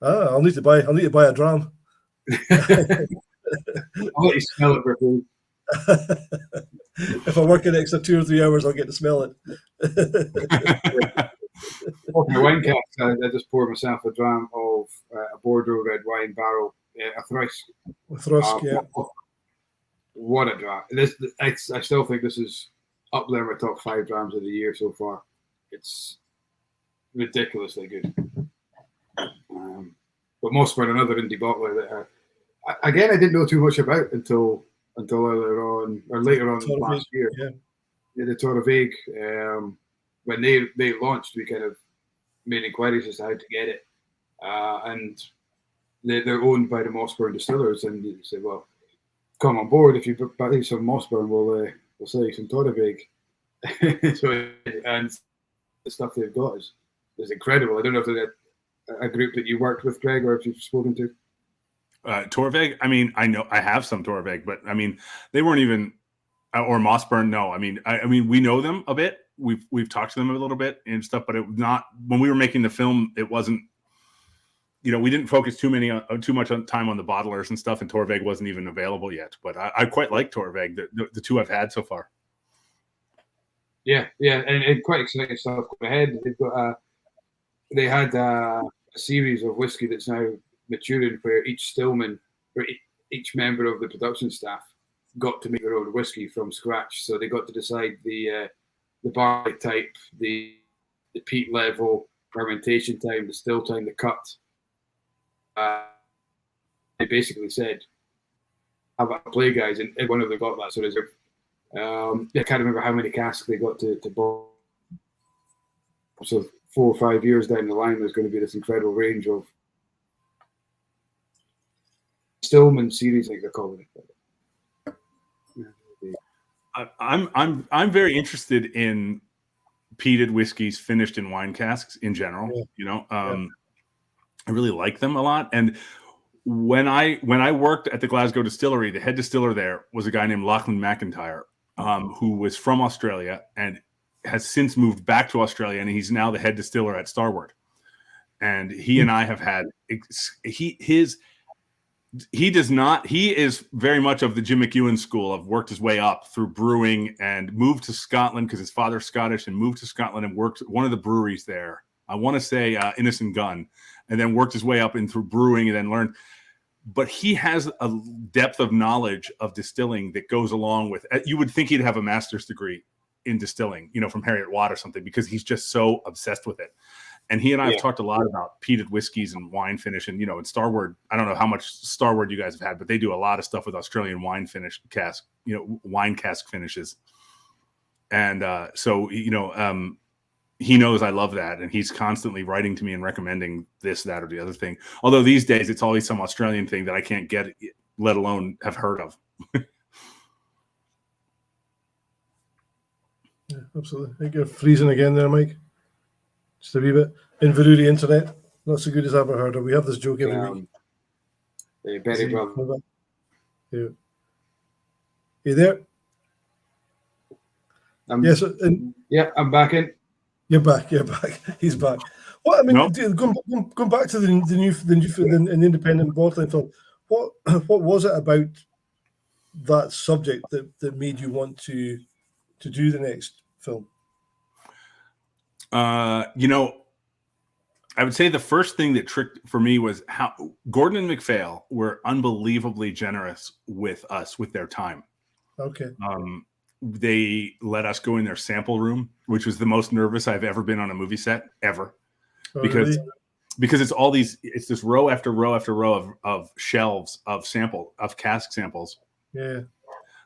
A: I'll need to buy a dram.
B: I'll let you smell it for food.
A: If I work an extra 2 or 3 hours, I'll get to smell it.
B: Off my wine cask, I just poured myself a dram of a Bordeaux red wine barrel, a thrice.
A: Thrusk, yeah.
B: What a dram! I still think this is up there in my top 5 drams of the year so far. It's ridiculously good. But Mossburn, another indie bottler that I didn't know too much about until earlier on or later on last year.
A: Yeah,
B: the Torrevieja. When they launched, we kind of made inquiries as to how to get it, and they're owned by the Mossburn distillers, and they said, "Well, come on board if you buy some Mossburn, we'll sell you some Torrevieja." So, and the stuff they've got is incredible. I don't know if they're a group that you worked with, Greg, or if you've spoken to.
C: Torrevieja. I mean, I know I have some Torrevieja, but I mean, they weren't even or Mossburn. No, I mean, we know them a bit. We've talked to them a little bit and stuff, but it was not when we were making the film. It wasn't, we didn't focus too much on time on the bottlers and stuff, and Torrevieja wasn't even available yet. But I quite like Torrevieja, the 2 I've had so far.
B: Yeah, and quite exciting stuff going ahead. They had a series of whiskey that's now maturing, where each member of the production staff got to make their own whiskey from scratch. So they got to decide the barley type, the peat level, fermentation time, the still time, the cut. They basically said, "Have a play, guys," and one of them got that. So there's I can't remember how many casks they got to bottle. So 4 or 5 years down the line, there's going to be this incredible range of Stillman series, like they're calling it.
C: I'm very interested in peated whiskeys finished in wine casks in general. Yeah. I really like them a lot. And when I worked at the Glasgow distillery, the head distiller there was a guy named Lachlan McIntyre, who was from Australia and has since moved back to Australia, and he's now the head distiller at Starward. And he and I have had he is very much of the Jim McEwen school of worked his way up through brewing and moved to Scotland because his father's Scottish, and moved to Scotland and worked at one of the breweries there. I want to say Innocent Gun, and then worked his way up in through brewing and then learned. But he has a depth of knowledge of distilling that goes along with, you would think he'd have a master's degree in distilling, from Harriet Watt or something, because he's just so obsessed with it. And he and I have talked a lot about peated whiskeys and wine finish. And, and Starward, I don't know how much Starward you guys have had, but they do a lot of stuff with Australian wine finish cask, wine cask finishes. And so, he knows I love that. And he's constantly writing to me and recommending this, that, or the other thing. Although these days it's always some Australian thing that I can't get, let alone have heard of.
A: Yeah, absolutely. I think you're freezing again there, Mike. Just a wee bit. Inverurie internet, not so good as I've ever heard of. We have this joke every week.
B: Very well.
A: Yeah. You there? Yes.
B: Yeah, I'm back in.
A: You're back. He's back. Well, I mean, going back to the independent bottling film. What was it about that subject that made you want to do the next film?
C: I would say the first thing that tricked for me was how Gordon and MacPhail were unbelievably generous with us with their time.
A: Okay.
C: They let us go in their sample room, which was the most nervous I've ever been on a movie set ever.
A: Oh,
C: because
A: really?
C: it's this row after row after row of shelves of cask samples.
A: Yeah.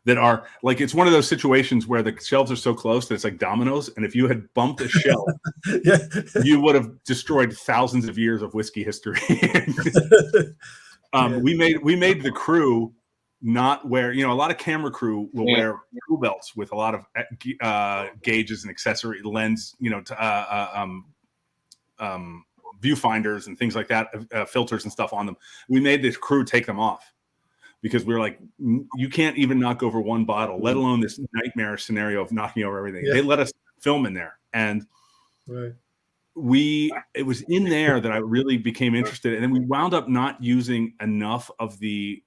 C: That are like, it's one of those situations where the shelves are so close that it's like dominoes. And if you had bumped a shelf, you would have destroyed thousands of years of whiskey history. We made the crew not wear, a lot of camera crew will wear crew belts with a lot of gauges and accessory lens, viewfinders and things like that, filters and stuff on them. We made this crew take them off because we were like, you can't even knock over one bottle, let alone this nightmare scenario of knocking over everything. They let us film in there. And it was in there that I really became interested. And then we wound up not using enough of the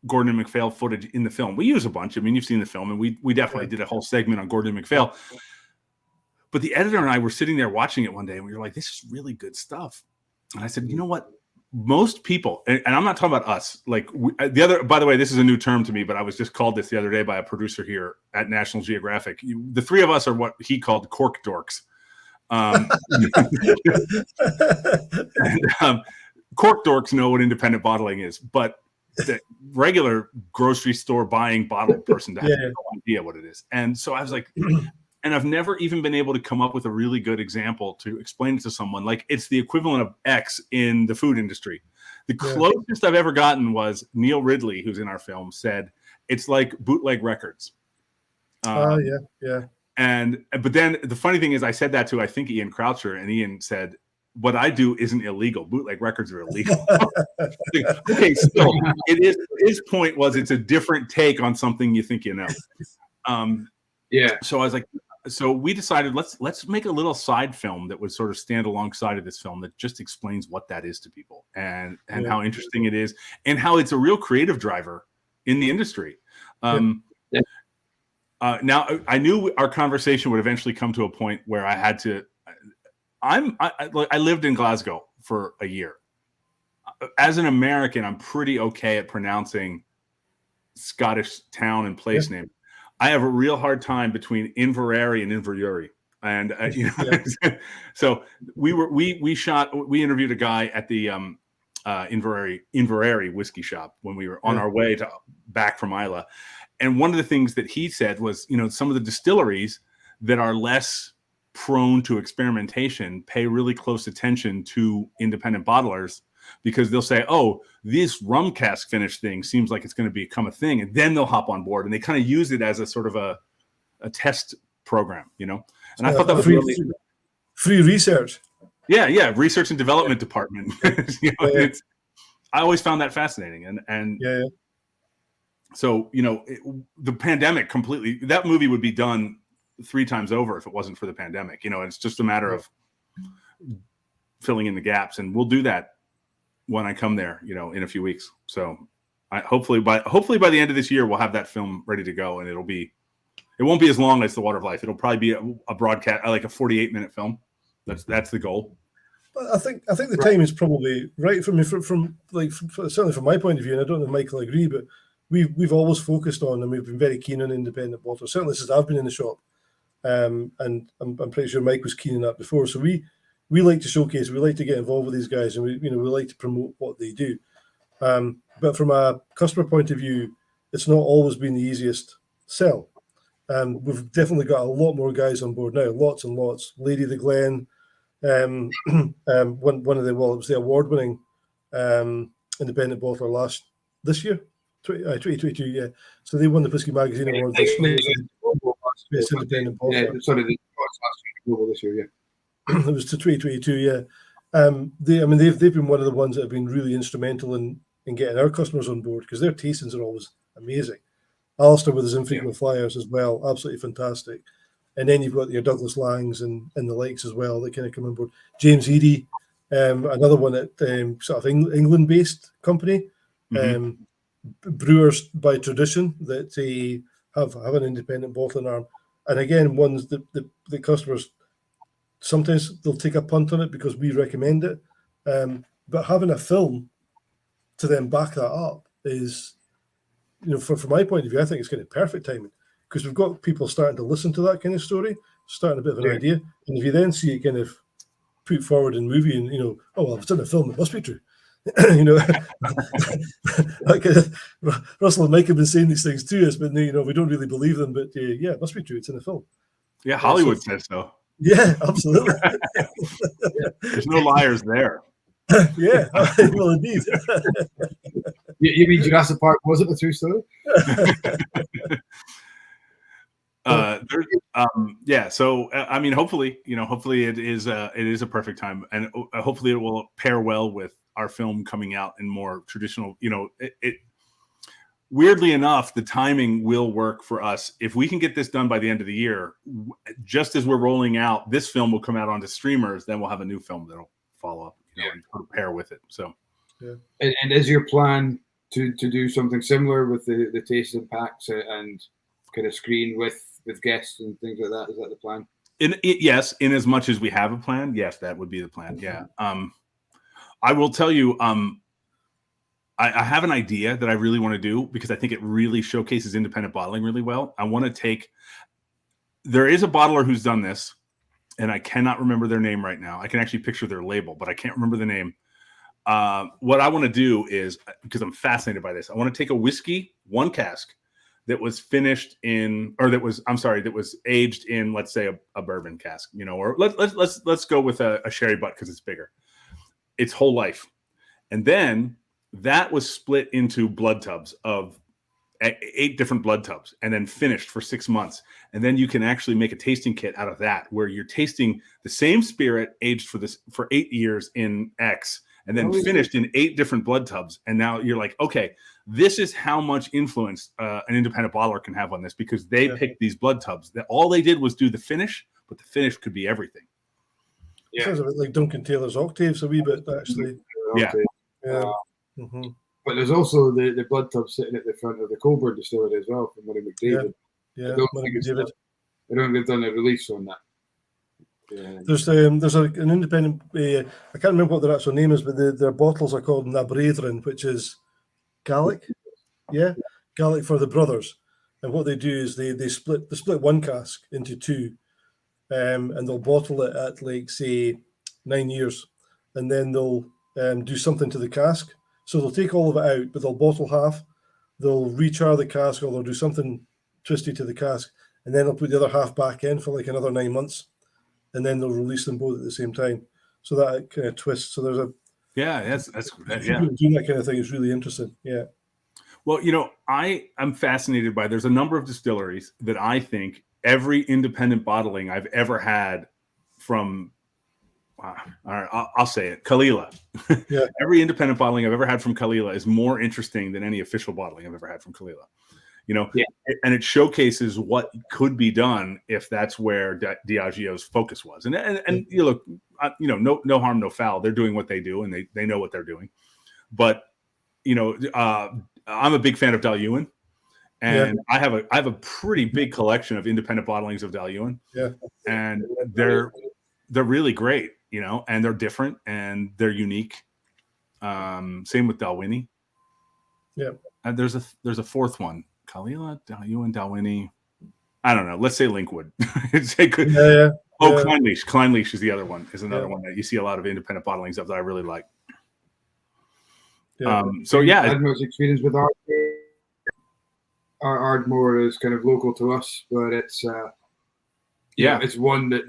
C: Gordon and MacPhail footage in the film. We use a bunch. I mean, you've seen the film, and we definitely did a whole segment on Gordon and MacPhail. But the editor and I were sitting there watching it one day, and we were like, this is really good stuff. And I said, you know what? Most people, and I'm not talking about us, like by the way, this is a new term to me, but I was just called this the other day by a producer here at National Geographic. The three of us are what he called cork dorks. Cork dorks know what independent bottling is, but the regular grocery store buying bottled person has no idea what it is. And so I was like, and I've never even been able to come up with a really good example to explain it to someone. Like, it's the equivalent of X in the food industry. The closest I've ever gotten was Neil Ridley, who's in our film, said it's like bootleg records.
A: Yeah.
C: But then the funny thing is, I said that to, I think, Ian Croucher, and Ian said, what I do isn't illegal. Bootleg records are illegal. Okay, so it is. His point was, it's a different take on something you think you know. So I was like, so we decided let's make a little side film that would sort of stand alongside of this film that just explains what that is to people and how interesting it is and how it's a real creative driver in the industry. Now I knew our conversation would eventually come to a point where I had to. I lived in Glasgow for a year. As an American, I'm pretty okay at pronouncing Scottish town and place names. I have a real hard time between Inverary and Inverurie. And so we interviewed a guy at the Inverary whiskey shop when we were on our way back from Islay. And one of the things that he said was, some of the distilleries that are less prone to experimentation pay really close attention to independent bottlers, because they'll say, oh, this rum cask finish thing seems like it's going to become a thing. And then they'll hop on board, and they kind of use it as a sort of a test program, And I thought that was
A: free research.
C: Yeah. Research and development department. I always found that fascinating. And so, the pandemic that movie would be done 3 times over if it wasn't for the pandemic. It's just a matter of filling in the gaps, and we'll do that when I come there, in a few weeks. So hopefully by the end of this year, we'll have that film ready to go, and it won't be as long as The Water of Life. It'll probably be a broadcast, like a 48-minute film. That's the goal.
A: But I think the time is probably right for me from certainly from my point of view, and I don't know if Mike will agree, but we've always focused on, and we've been very keen on independent bottlers, certainly since I've been in the shop. And I'm pretty sure Mike was keen on that before. So we like to showcase, we like to get involved with these guys, and we like to promote what they do. But from a customer point of view, it's not always been the easiest sell. We've definitely got a lot more guys on board now, lots and lots. Lady of the Glen, it was the award-winning independent bottler this year, 2022, yeah. So they won the Whisky Magazine Award this year. Best independent bottler.
B: Yeah, sorry, the last year, this year,
A: It was to 2022, yeah. They've been one of the ones that have been really instrumental in getting our customers on board, because their tastings are always amazing. Alistair with his infrequent flyers as well, absolutely fantastic. And then you've got your Douglas Langs and the likes as well that kind of come on board. James Eady, another one at sort of England-based company, brewers by tradition that have an independent bottling arm, and again ones that the customers sometimes they'll take a punt on it because we recommend it, but having a film to then back that up is, from my point of view, I think it's kind of perfect timing, because we've got people starting to listen to that kind of story, starting a bit of an idea, and if you then see it kind of put forward in movie, and oh well, if it's in a film, it must be true. Russell and Mike have been saying these things to us, but we don't really believe them. But it must be true. It's in a film.
C: Yeah, Hollywood says so.
A: Yeah, absolutely.
C: There's no liars there.
A: Yeah, well, indeed.
B: You mean Jurassic Park wasn't a true story?
C: So hopefully it is a perfect time, and hopefully it will pair well with our film coming out in more traditional. Weirdly enough, the timing will work for us if we can get this done by the end of the year. Just as we're rolling out, this film will come out onto streamers. Then we'll have a new film that'll follow up, and pair with it. So,
B: and is your plan to do something similar with the tasting packs and kind of screen with guests and things like that? Is that the plan?
C: Yes, in as much as we have a plan, yes, that would be the plan. Yeah. I will tell you, I have an idea that I really want to do because I think it really showcases independent bottling really well. I want to take. There is a bottler who's done this, and I cannot remember their name right now. I can actually picture their label, but I can't remember the name. What I want to do is, because I'm fascinated by this, I want to take a whiskey, one cask, that was finished in, or that was aged in, let's say, a bourbon cask, or let's go with a sherry butt because it's bigger, its whole life, and then that was split into blood tubs of 8 different blood tubs, and then finished for 6 months, and then you can actually make a tasting kit out of that, where you're tasting the same spirit aged for 8 years in X. And then finished in 8 different blood tubs. And now you're like, okay, this is how much influence an independent bottler can have on this, because they picked these blood tubs. That all they did was do the finish, but the finish could be everything.
A: Yeah. Sounds a bit like Duncan Taylor's Octaves a wee bit, actually.
C: Yeah.
B: But there's also the blood tub sitting at the front of the Colburn distillery as well from Murray McDavid.
A: Yeah,
B: I don't think they've done a release on that. Yeah.
A: There's an independent. I can't remember what their actual name is, but their bottles are called blethering, which is Gaelic. Yeah, Gaelic for the brothers. And what they do is they split one cask into 2, and they'll bottle it at, like, say, 9 years, and then they'll do something to the cask. So they'll take all of it out, but they'll bottle half. They'll rechar the cask, or they'll do something twisty to the cask, and then they'll put the other half back in for like another 9 months. And then they'll release them both at the same time. So that kind of twist. So there's a
C: that's
A: doing that kind of thing is really interesting. Yeah.
C: Well, I'm fascinated by. There's a number of distilleries that I think every independent bottling I've ever had from. I'll say it, Kalila.
A: Yeah.
C: Every independent bottling I've ever had from Kalila is more interesting than any official bottling I've ever had from Kalila. And it showcases what could be done if that's where Diageo's focus was. And you look, no harm, no foul. They're doing what they do, and they know what they're doing. But I'm a big fan of Dalyuen, and I have a pretty big collection of independent bottlings of Dalyuen.
A: Yeah,
C: and they're really great, and they're different and they're unique. Same with Dalwhinnie.
A: Yeah,
C: and there's a fourth one. Kalila, Dalyuen, Dalwhinnie. I don't know. Let's say Linkwood. Kleinleash. Kleinleash is the other one. Is another one that you see a lot of independent bottlings of that I really like.
B: Yeah. I had much experience with Ardmore is kind of local to us, but it's it's one that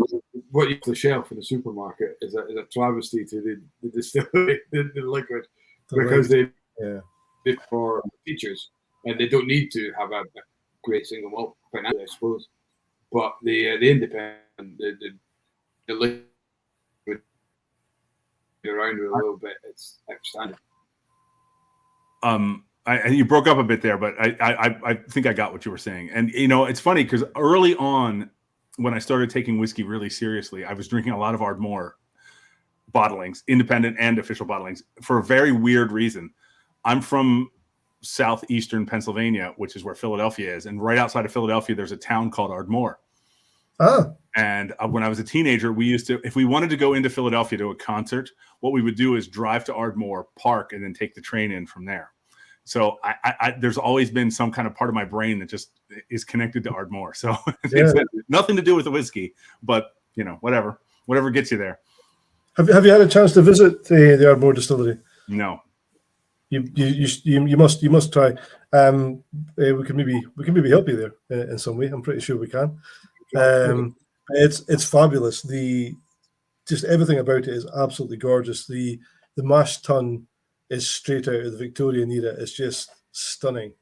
B: what you the shelf in the supermarket is a travesty to the distillery, the liquid, because they for features. And they don't need to have a great single malt financially, I suppose. But the independent, the liquid around it a little bit, it's outstanding.
C: You broke up a bit there, but I think I got what you were saying. And it's funny because early on, when I started taking whiskey really seriously, I was drinking a lot of Ardmore bottlings, independent and official bottlings, for a very weird reason. I'm from southeastern Pennsylvania, which is where Philadelphia is, and right outside of Philadelphia there's a town called Ardmore. And when I was a teenager, we used to, if we wanted to go into Philadelphia to a concert, what we would do is drive to Ardmore, park, and then take the train in from there. So I there's always been some kind of part of my brain that just is connected to Ardmore. So it's nothing to do with the whiskey, but whatever gets you there.
A: Have you had a chance to visit the Ardmore distillery?
C: No.
A: You must try. We can maybe help you there in some way. I'm pretty sure we can. It's fabulous. Just everything about it is absolutely gorgeous. The mash tun is straight out of the Victorian era. It's just stunning.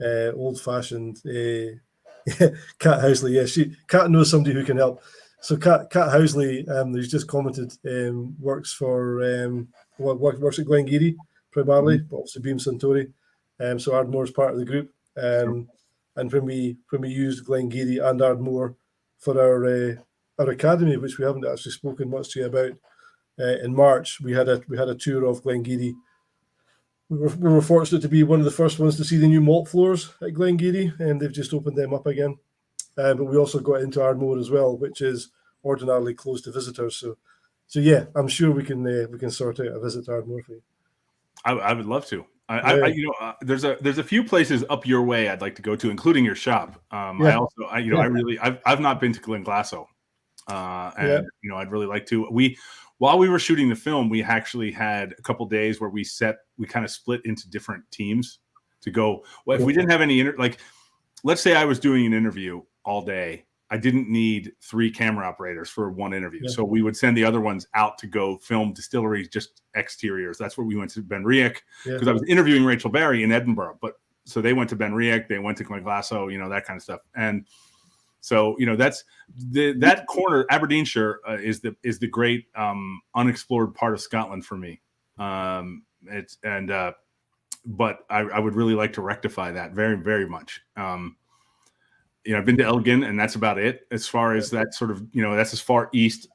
A: Old fashioned. Kat Housley, Kat knows somebody who can help. So Kat Housley, who's just commented, works for works at Glengarry primarily, but also Beam Suntory. So Ardmore is part of the group. And when we used Glengarry and Ardmore for our academy, which we haven't actually spoken much to you about, in March, we had a tour of Glengarry we were fortunate to be one of the first ones to see the new malt floors at Glengarry, and they've just opened them up again. But we also got into Ardmore as well, which is ordinarily closed to visitors. So yeah, I'm sure we can sort out a visit to Ardmore for you.
C: I would love to. There's a few places up your way I'd like to go to, including your shop. I've not been to Glenglassaugh, and I'd really like to. While we were shooting the film, we actually had a couple days where we kind of split into different teams to go. Well, if we didn't have any let's say I was doing an interview all day, I didn't need 3 camera operators for one interview. So we would send the other ones out to go film distilleries, just exteriors. That's where we went to Ben-Riach, because I was interviewing Rachel Barry in Edinburgh. But so they went to Ben-Riach, they went to Glenglassaugh, that kind of stuff. And so, that's that corner, Aberdeenshire, is the great unexplored part of Scotland for me. But I would really like to rectify that very, very much. I've been to Elgin, and that's about it as far as that sort of, that's as far east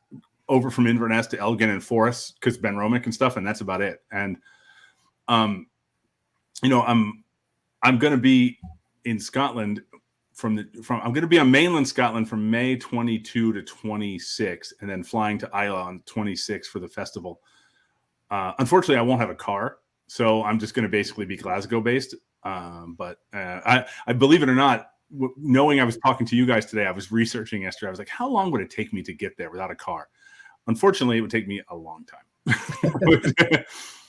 C: over from Inverness to Elgin and Forres, because Ben Romick and stuff, and that's about it. And, I'm going to be in Scotland I'm going to be on mainland Scotland from May 22 to 26, and then flying to Islay on 26 for the festival. Unfortunately, I won't have a car, so I'm just going to basically be Glasgow based. But I believe it or not, knowing I was talking to you guys today, I was researching yesterday. I was like, how long would it take me to get there without a car? Unfortunately, it would take me a long time.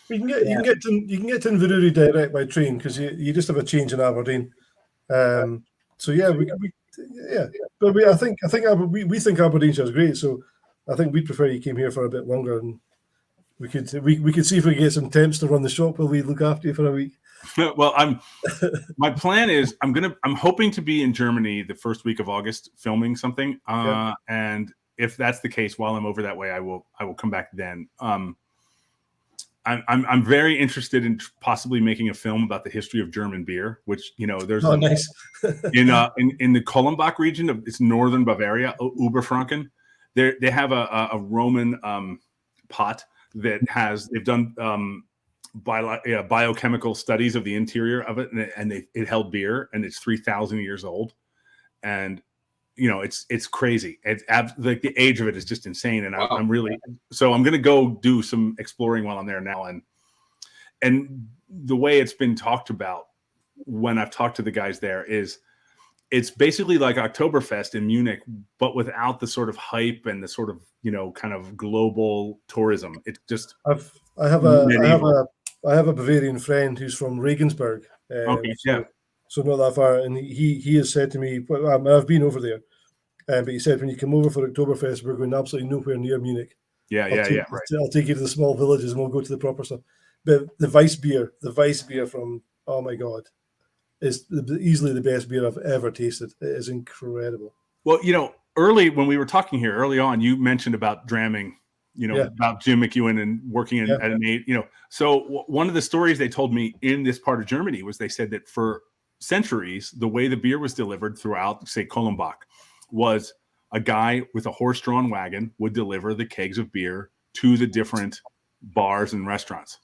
A: You can get to Inverurie direct by train, because you just have a change in Aberdeen. So yeah, but I think we think Aberdeenshire is great. So I think we'd prefer you came here for a bit longer, and we could see if we can get some temps to run the shop while we look after you for a week.
C: Well, my plan is I'm hoping to be in Germany the first week of August filming something. And if that's the case, while I'm over that way, I will come back then. I'm very interested in possibly making a film about the history of German beer, which, there's
A: nice.
C: in the Kulmbach region of it's northern Bavaria, Oberfranken. They have a Roman pot that they've done biochemical studies of the interior of it, and it held beer, and it's 3,000 years old, and it's crazy. It's like the age of it is just insane, and wow. I'm going to go do some exploring while I'm there now, and the way it's been talked about when I've talked to the guys there is it's basically like Oktoberfest in Munich, but without the sort of hype and the sort of kind of global tourism. It's just
A: I have a Bavarian friend who's from Regensburg. So not that far, and he has said to me, I've been over there, but he said when you come over for Oktoberfest, we're going absolutely nowhere near Munich.
C: Right.
A: I'll take you to the small villages and we'll go to the proper stuff. But the Weiss beer from, oh my God, is easily the best beer I've ever tasted. It is incredible.
C: Well, early when we were talking here early on, you mentioned about dramming. About Jim McEwen and working at an age, So one of the stories they told me in this part of Germany was they said that for centuries, the way the beer was delivered throughout, say, Kulmbach, was a guy with a horse-drawn wagon would deliver the kegs of beer to the different bars and restaurants.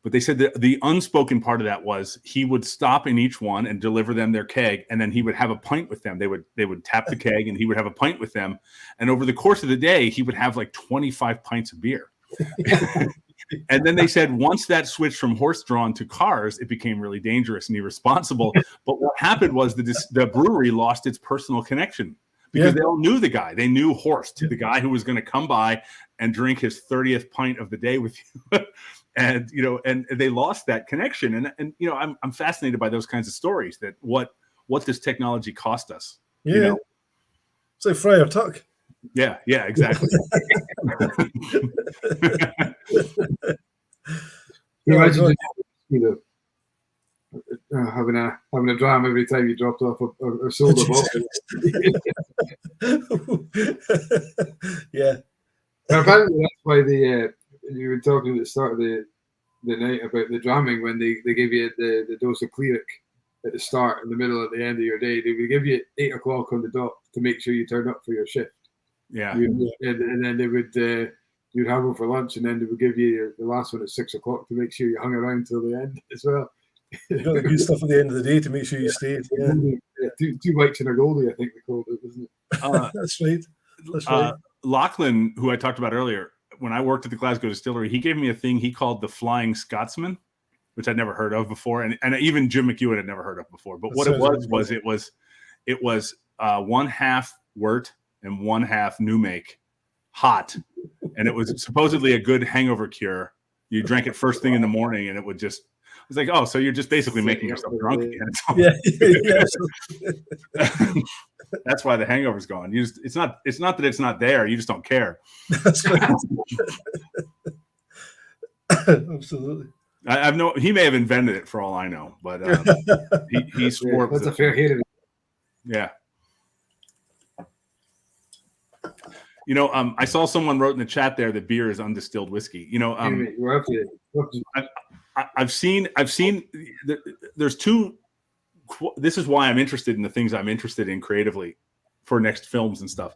C: But they said that the unspoken part of that was he would stop in each one and deliver them their keg, and then he would have a pint with them. They would tap the keg, and he would have a pint with them. And over the course of the day, he would have like 25 pints of beer. And then they said once that switched from horse-drawn to cars, it became really dangerous and irresponsible. But what happened was the brewery lost its personal connection because they all knew the guy. They knew Horst, the guy who was going to come by and drink his 30th pint of the day with you. And they lost that connection, and I'm fascinated by those kinds of stories. That what this technology cost us.
A: It's like Friar Tuck.
C: Yeah, exactly.
B: Having a dram every time you dropped off a soda bottle.
A: Yeah.
B: Apparently that's why you were talking at the start of the night about the dramming, when they give you the dose of cleric at the start, in the middle, at the end of your day. They would give you 8 o'clock on the dot to make sure you turn up for your shift.
C: Yeah.
B: And then they would you'd have them for lunch, and then they would give you the last one at 6 o'clock to make sure you hung around till the end as well.
A: You got the good stuff at the end of the day to make sure you stayed. Yeah.
B: Two whites and a goldie, I think they called it, wasn't it?
A: That's right. That's right.
C: Lachlan, who I talked about earlier, when I worked at the Glasgow Distillery, he gave me a thing he called the Flying Scotsman, which I'd never heard of before, and even Jim McEwen had never heard of before. But what it was 1/2 wort and 1/2 new make, hot, and it was supposedly a good hangover cure. You drank it first thing in the morning, and it would just. It's like, oh, so you're just basically making yourself drunk again.
A: Yeah.
C: That's why the hangover's gone. It's not that it's not there. You just don't care.
A: That's right. Absolutely.
C: He may have invented it for all I know, but he swore.
B: That's a fair hit.
C: Yeah. I saw someone wrote in the chat there that beer is undistilled whiskey. I've seen there's two. This is why I'm interested in the things I'm interested in creatively for next films and stuff.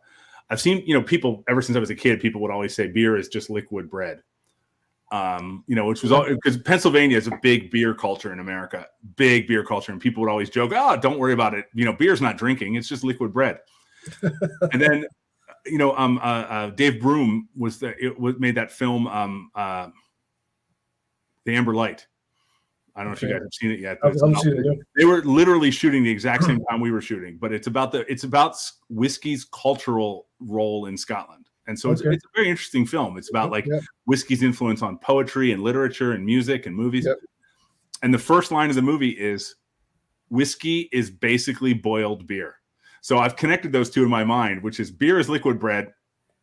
C: I've seen, people ever since I was a kid, people would always say beer is just liquid bread. Which was all because Pennsylvania is a big beer culture in America, big beer culture. And people would always joke, oh, don't worry about it. Beer's not drinking. It's just liquid bread. And then, Dave Broom made that film, The Amber Light. I don't know if you guys have seen it yet. They were literally shooting the exact same time we were shooting, but it's about whiskey's cultural role in Scotland. And so it's a very interesting film. It's about whiskey's influence on poetry and literature and music and movies. Yep. And the first line of the movie is whiskey is basically boiled beer. So I've connected those two in my mind, which is beer is liquid bread,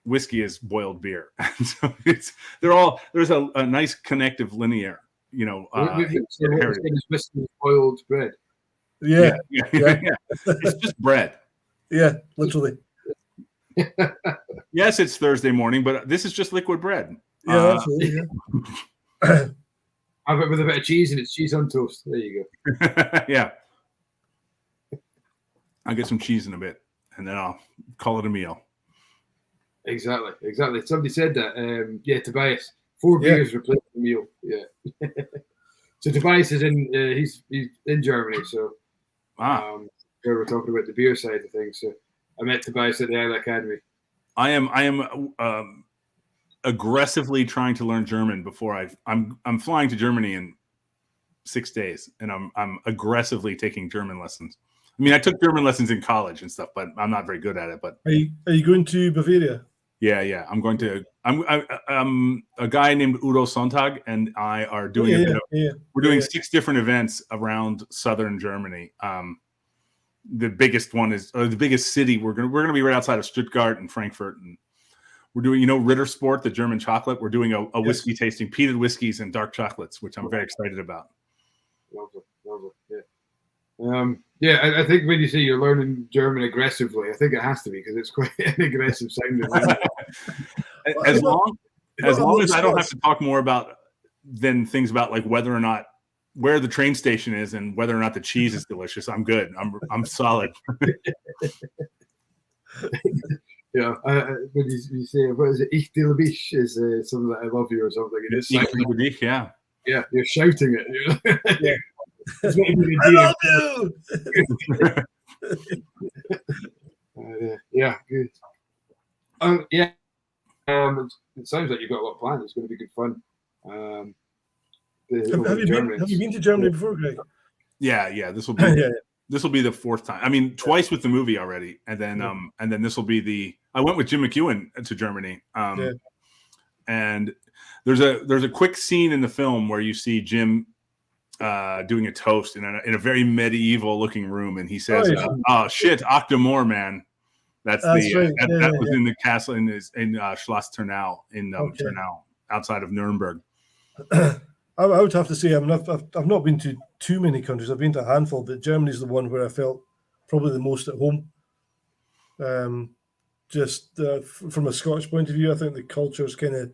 C: whiskey is boiled beer. And so there's a nice connective linear,
B: whiskey boiled bread.
A: Yeah.
C: It's just bread.
A: Yeah, literally.
C: Yes, it's Thursday morning, but this is just liquid bread.
A: Yeah, absolutely. Yeah.
B: Have it with a bit of cheese, and it's cheese on toast. There you go.
C: Yeah. I'll get some cheese in a bit, and then I'll call it a meal.
B: Exactly. Somebody said that. Tobias, 4 beers replace the meal. Yeah. So Tobias is he's in Germany. So we're talking about the beer side of things. So I met Tobias at the Isle Academy.
C: I am aggressively trying to learn German before I'm flying to Germany in 6 days, and I'm aggressively taking German lessons. I mean, I took German lessons in college and stuff, but I'm not very good at it. But
A: are you going to Bavaria?
C: Yeah. I'm going to. I'm a guy named Udo Sonntag, and I are doing. We're doing 6 different events around southern Germany. The biggest one is the biggest city. We're gonna be right outside of Stuttgart and Frankfurt, and we're doing Ritter Sport, the German chocolate. We're doing a whiskey tasting, peated whiskeys and dark chocolates, which I'm very excited about.
B: Lovely. Yeah. I think when you say you're learning German aggressively, I think it has to be because it's quite an aggressive sounding language.
C: As long as I don't have to talk more about than things about like whether or not where the train station is and whether or not the cheese is delicious, I'm good. I'm solid.
B: Yeah, when you say, what is it? Ich liebe dich is something that I love you or something.
C: Ich liebe dich, yeah.
B: Yeah, you're shouting it.
A: Yeah.
B: I
A: love you.
B: Yeah, good. It sounds like you've got a lot planned. It's going to be good fun.
A: Have you been to Germany before, Greg?
C: Yeah. This will be this will be the 4th time. I mean, twice with the movie already, and then this will be I went with Jim McEwen to Germany, and there's a quick scene in the film where you see Jim doing a toast in a very medieval looking room, and he says, "Oh shit, Octomore, man." That's right. That was in the castle in Schloss Turnau in Turnau outside of Nuremberg.
A: I would have to say I've not been to too many countries. I've been to a handful, but Germany's the one where I felt probably the most at home. From a Scottish point of view, I think the cultures kind of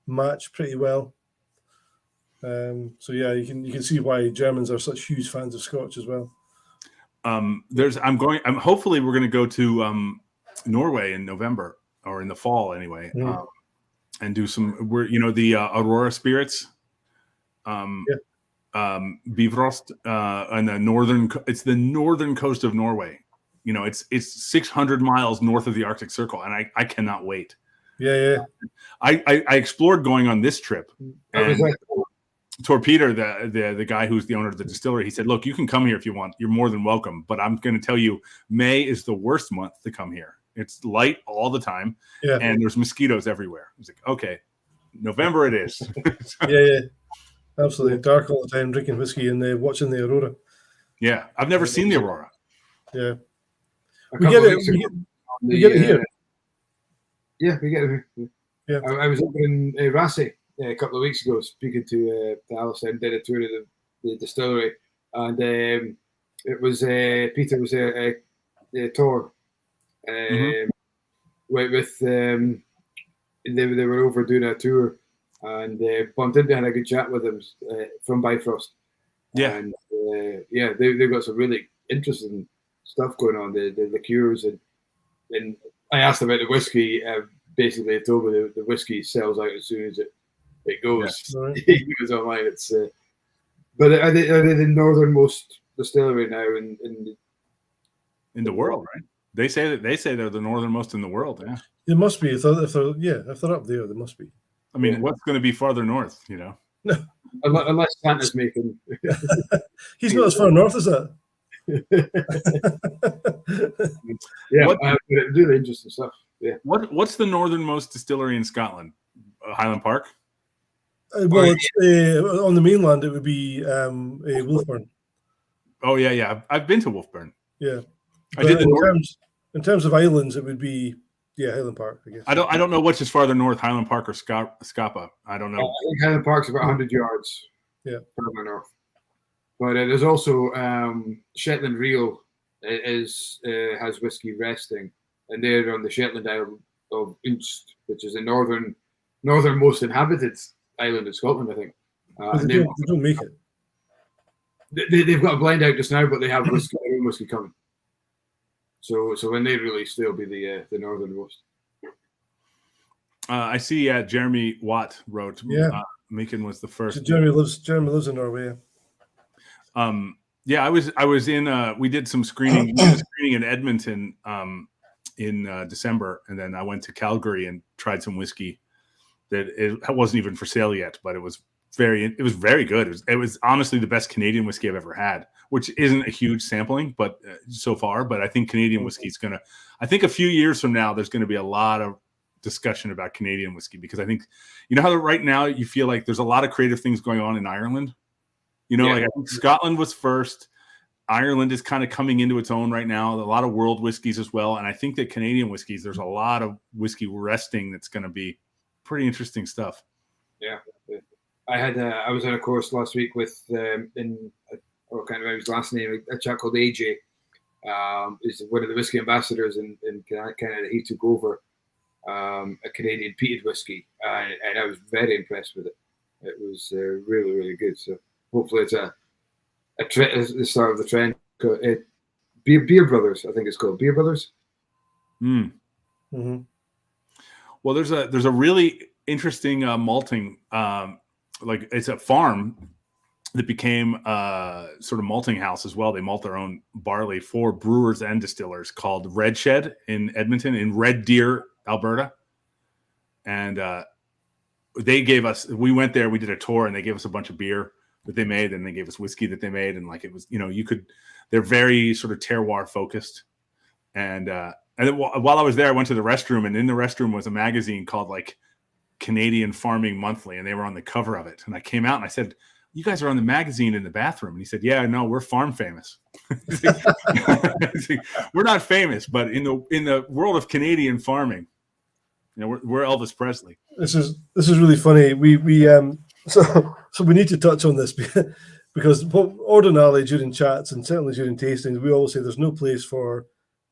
A: match pretty well. So yeah, you can see why Germans are such huge fans of Scotch as well. Hopefully we're going to go to Norway in November or in the fall anyway.
C: and do some. The Aurora spirits. Bifrost on the northern. It's the northern coast of Norway. It's 600 miles north of the Arctic Circle, and I cannot wait.
A: Yeah.
C: I explored going on this trip, and Torpeter, the guy who's the owner of the distillery, he said, "Look, you can come here if you want. You're more than welcome. But I'm going to tell you, May is the worst month to come here. It's light all the time, and there's mosquitoes everywhere." I was like, "Okay, November it is."
A: Yeah, absolutely. Dark all the time, drinking whiskey and watching the aurora.
C: Yeah, I've never seen the aurora.
A: Yeah, we get it here.
B: Yeah, we get it here.
A: Yeah,
B: I was up in Rasi a couple of weeks ago speaking to Alistair and did a tour of the distillery, and it was Peter was a tour with they were over doing a tour, and bumped into and had a good chat with them from Bifrost.
C: Yeah,
B: and they've got some really interesting stuff going on, the liqueurs, and I asked about the whiskey. Basically, they told me the whiskey sells out as soon as it goes.
A: Yeah. Right.
B: It goes online. It's but are they the northernmost distillery now in
C: the world, right? They say they're the northernmost in the world. Yeah,
A: it must be if they're up there, they must be.
C: I mean, what's going to be farther north?
A: No,
B: unless Santa's making.
A: He's not as far north as that.
B: Really interesting stuff. Yeah.
C: What's the northernmost distillery in Scotland? Highland Park.
A: It's on the mainland. It would be Wolfburn.
C: Oh yeah. I've been to Wolfburn.
A: Yeah,
C: I did
A: in terms of islands, it would be Highland Park. I guess.
C: I don't know which is farther north, Highland Park or Scapa. I don't know.
B: I think Highland Park's about 100 yards.
A: Yeah,
B: further north. But there's also Shetland Reel has whiskey resting, and they're on the Shetland island of Unst, which is the northernmost inhabited island in Scotland, I think.
A: They don't make it.
B: They've got a blind out just now, but they have their own whiskey coming. So when they release, they'll be the northernmost.
C: I see. Jeremy Watt wrote. Meakin was the first.
A: So Jeremy lives in Norway.
C: I was in. We did some screening. We did a screening in Edmonton in December, and then I went to Calgary and tried some whiskey that it wasn't even for sale yet, but it was very good. It was honestly the best Canadian whiskey I've ever had, which isn't a huge sampling, but so far. But I think Canadian whiskey is gonna. I think a few years from now, there's going to be a lot of discussion about Canadian whiskey, because I think, how right now you feel like there's a lot of creative things going on in Ireland. Like I think Scotland was first. Ireland is kind of coming into its own right now. A lot of world whiskeys as well. And I think that Canadian whiskeys, there's a lot of whiskey resting that's going to be pretty interesting stuff.
B: Yeah. I was on a course last week with, I can't remember his last name, a chap called AJ. Is one of the whiskey ambassadors in Canada. He took over a Canadian peated whiskey. And I was very impressed with it. It was really, really good. So hopefully it's the start of the trend. Beer Brothers, I think it's called Beer Brothers.
A: Mm-hmm.
C: Well, there's a really interesting malting. It's a farm that became sort of malting house as well. They malt their own barley for brewers and distillers, called Red Shed in Edmonton, in Red Deer, Alberta. And we went there, we did a tour, and they gave us a bunch of beer that they made, and they gave us whiskey that they made. And it was, they're very sort of terroir focused. And then while I was there, I went to the restroom, and in the restroom was a magazine called Canadian Farming Monthly, and they were on the cover of it. And I came out and I said, "You guys are on the magazine in the bathroom." And he said, "Yeah, no, we're farm famous." We're not famous, but in the world of Canadian farming, we're Elvis Presley.
A: This is really funny. So we need to touch on this because ordinarily during chats and certainly during tastings, we always say there's no place for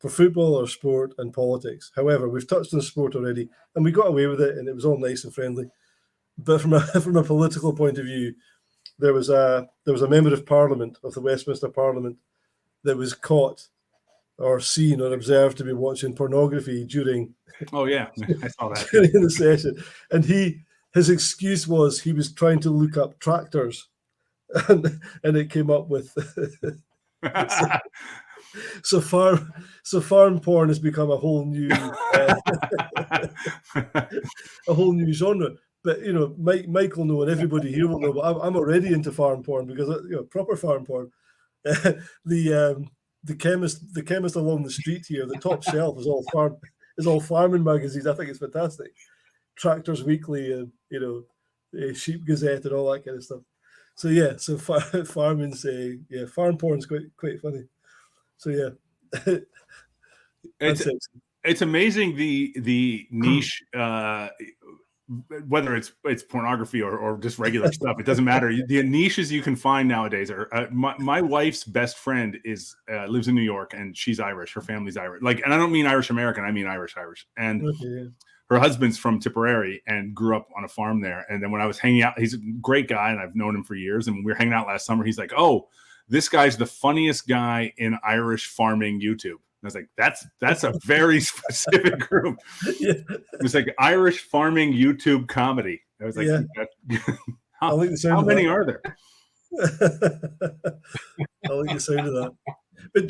A: football or sport and politics. However, we've touched on sport already, and we got away with it, and it was all nice and friendly. But from a political point of view, there was a member of Parliament, of the Westminster Parliament, that was caught or seen or observed to be watching pornography during
C: Oh yeah, I saw that.
A: during the session, and his excuse was he was trying to look up tractors, and it came up with so farm porn has become a whole new genre. But you know, Mike will know, and everybody here will know. But I'm already into farm porn because proper farm porn. The chemist along the street here, the top shelf is all farming magazines. I think it's fantastic. Tractors Weekly and Sheep Gazette and all that kind of stuff. So yeah, farming's farm porn's quite funny. So yeah,
C: it's amazing the niche. Whether it's pornography or just regular stuff, it doesn't matter. The niches you can find nowadays are. My wife's best friend lives in New York, and she's Irish. Her family's Irish. And I don't mean Irish American. I mean Irish. And her husband's from Tipperary and grew up on a farm there. And then when I was hanging out, he's a great guy, and I've known him for years. And when we were hanging out last summer, he's like, "Oh, this guy's the funniest guy in Irish farming YouTube." I was like, that's a very specific group. Yeah. It's like Irish farming YouTube comedy. I was like, how many are there?
A: I like the sound of that. But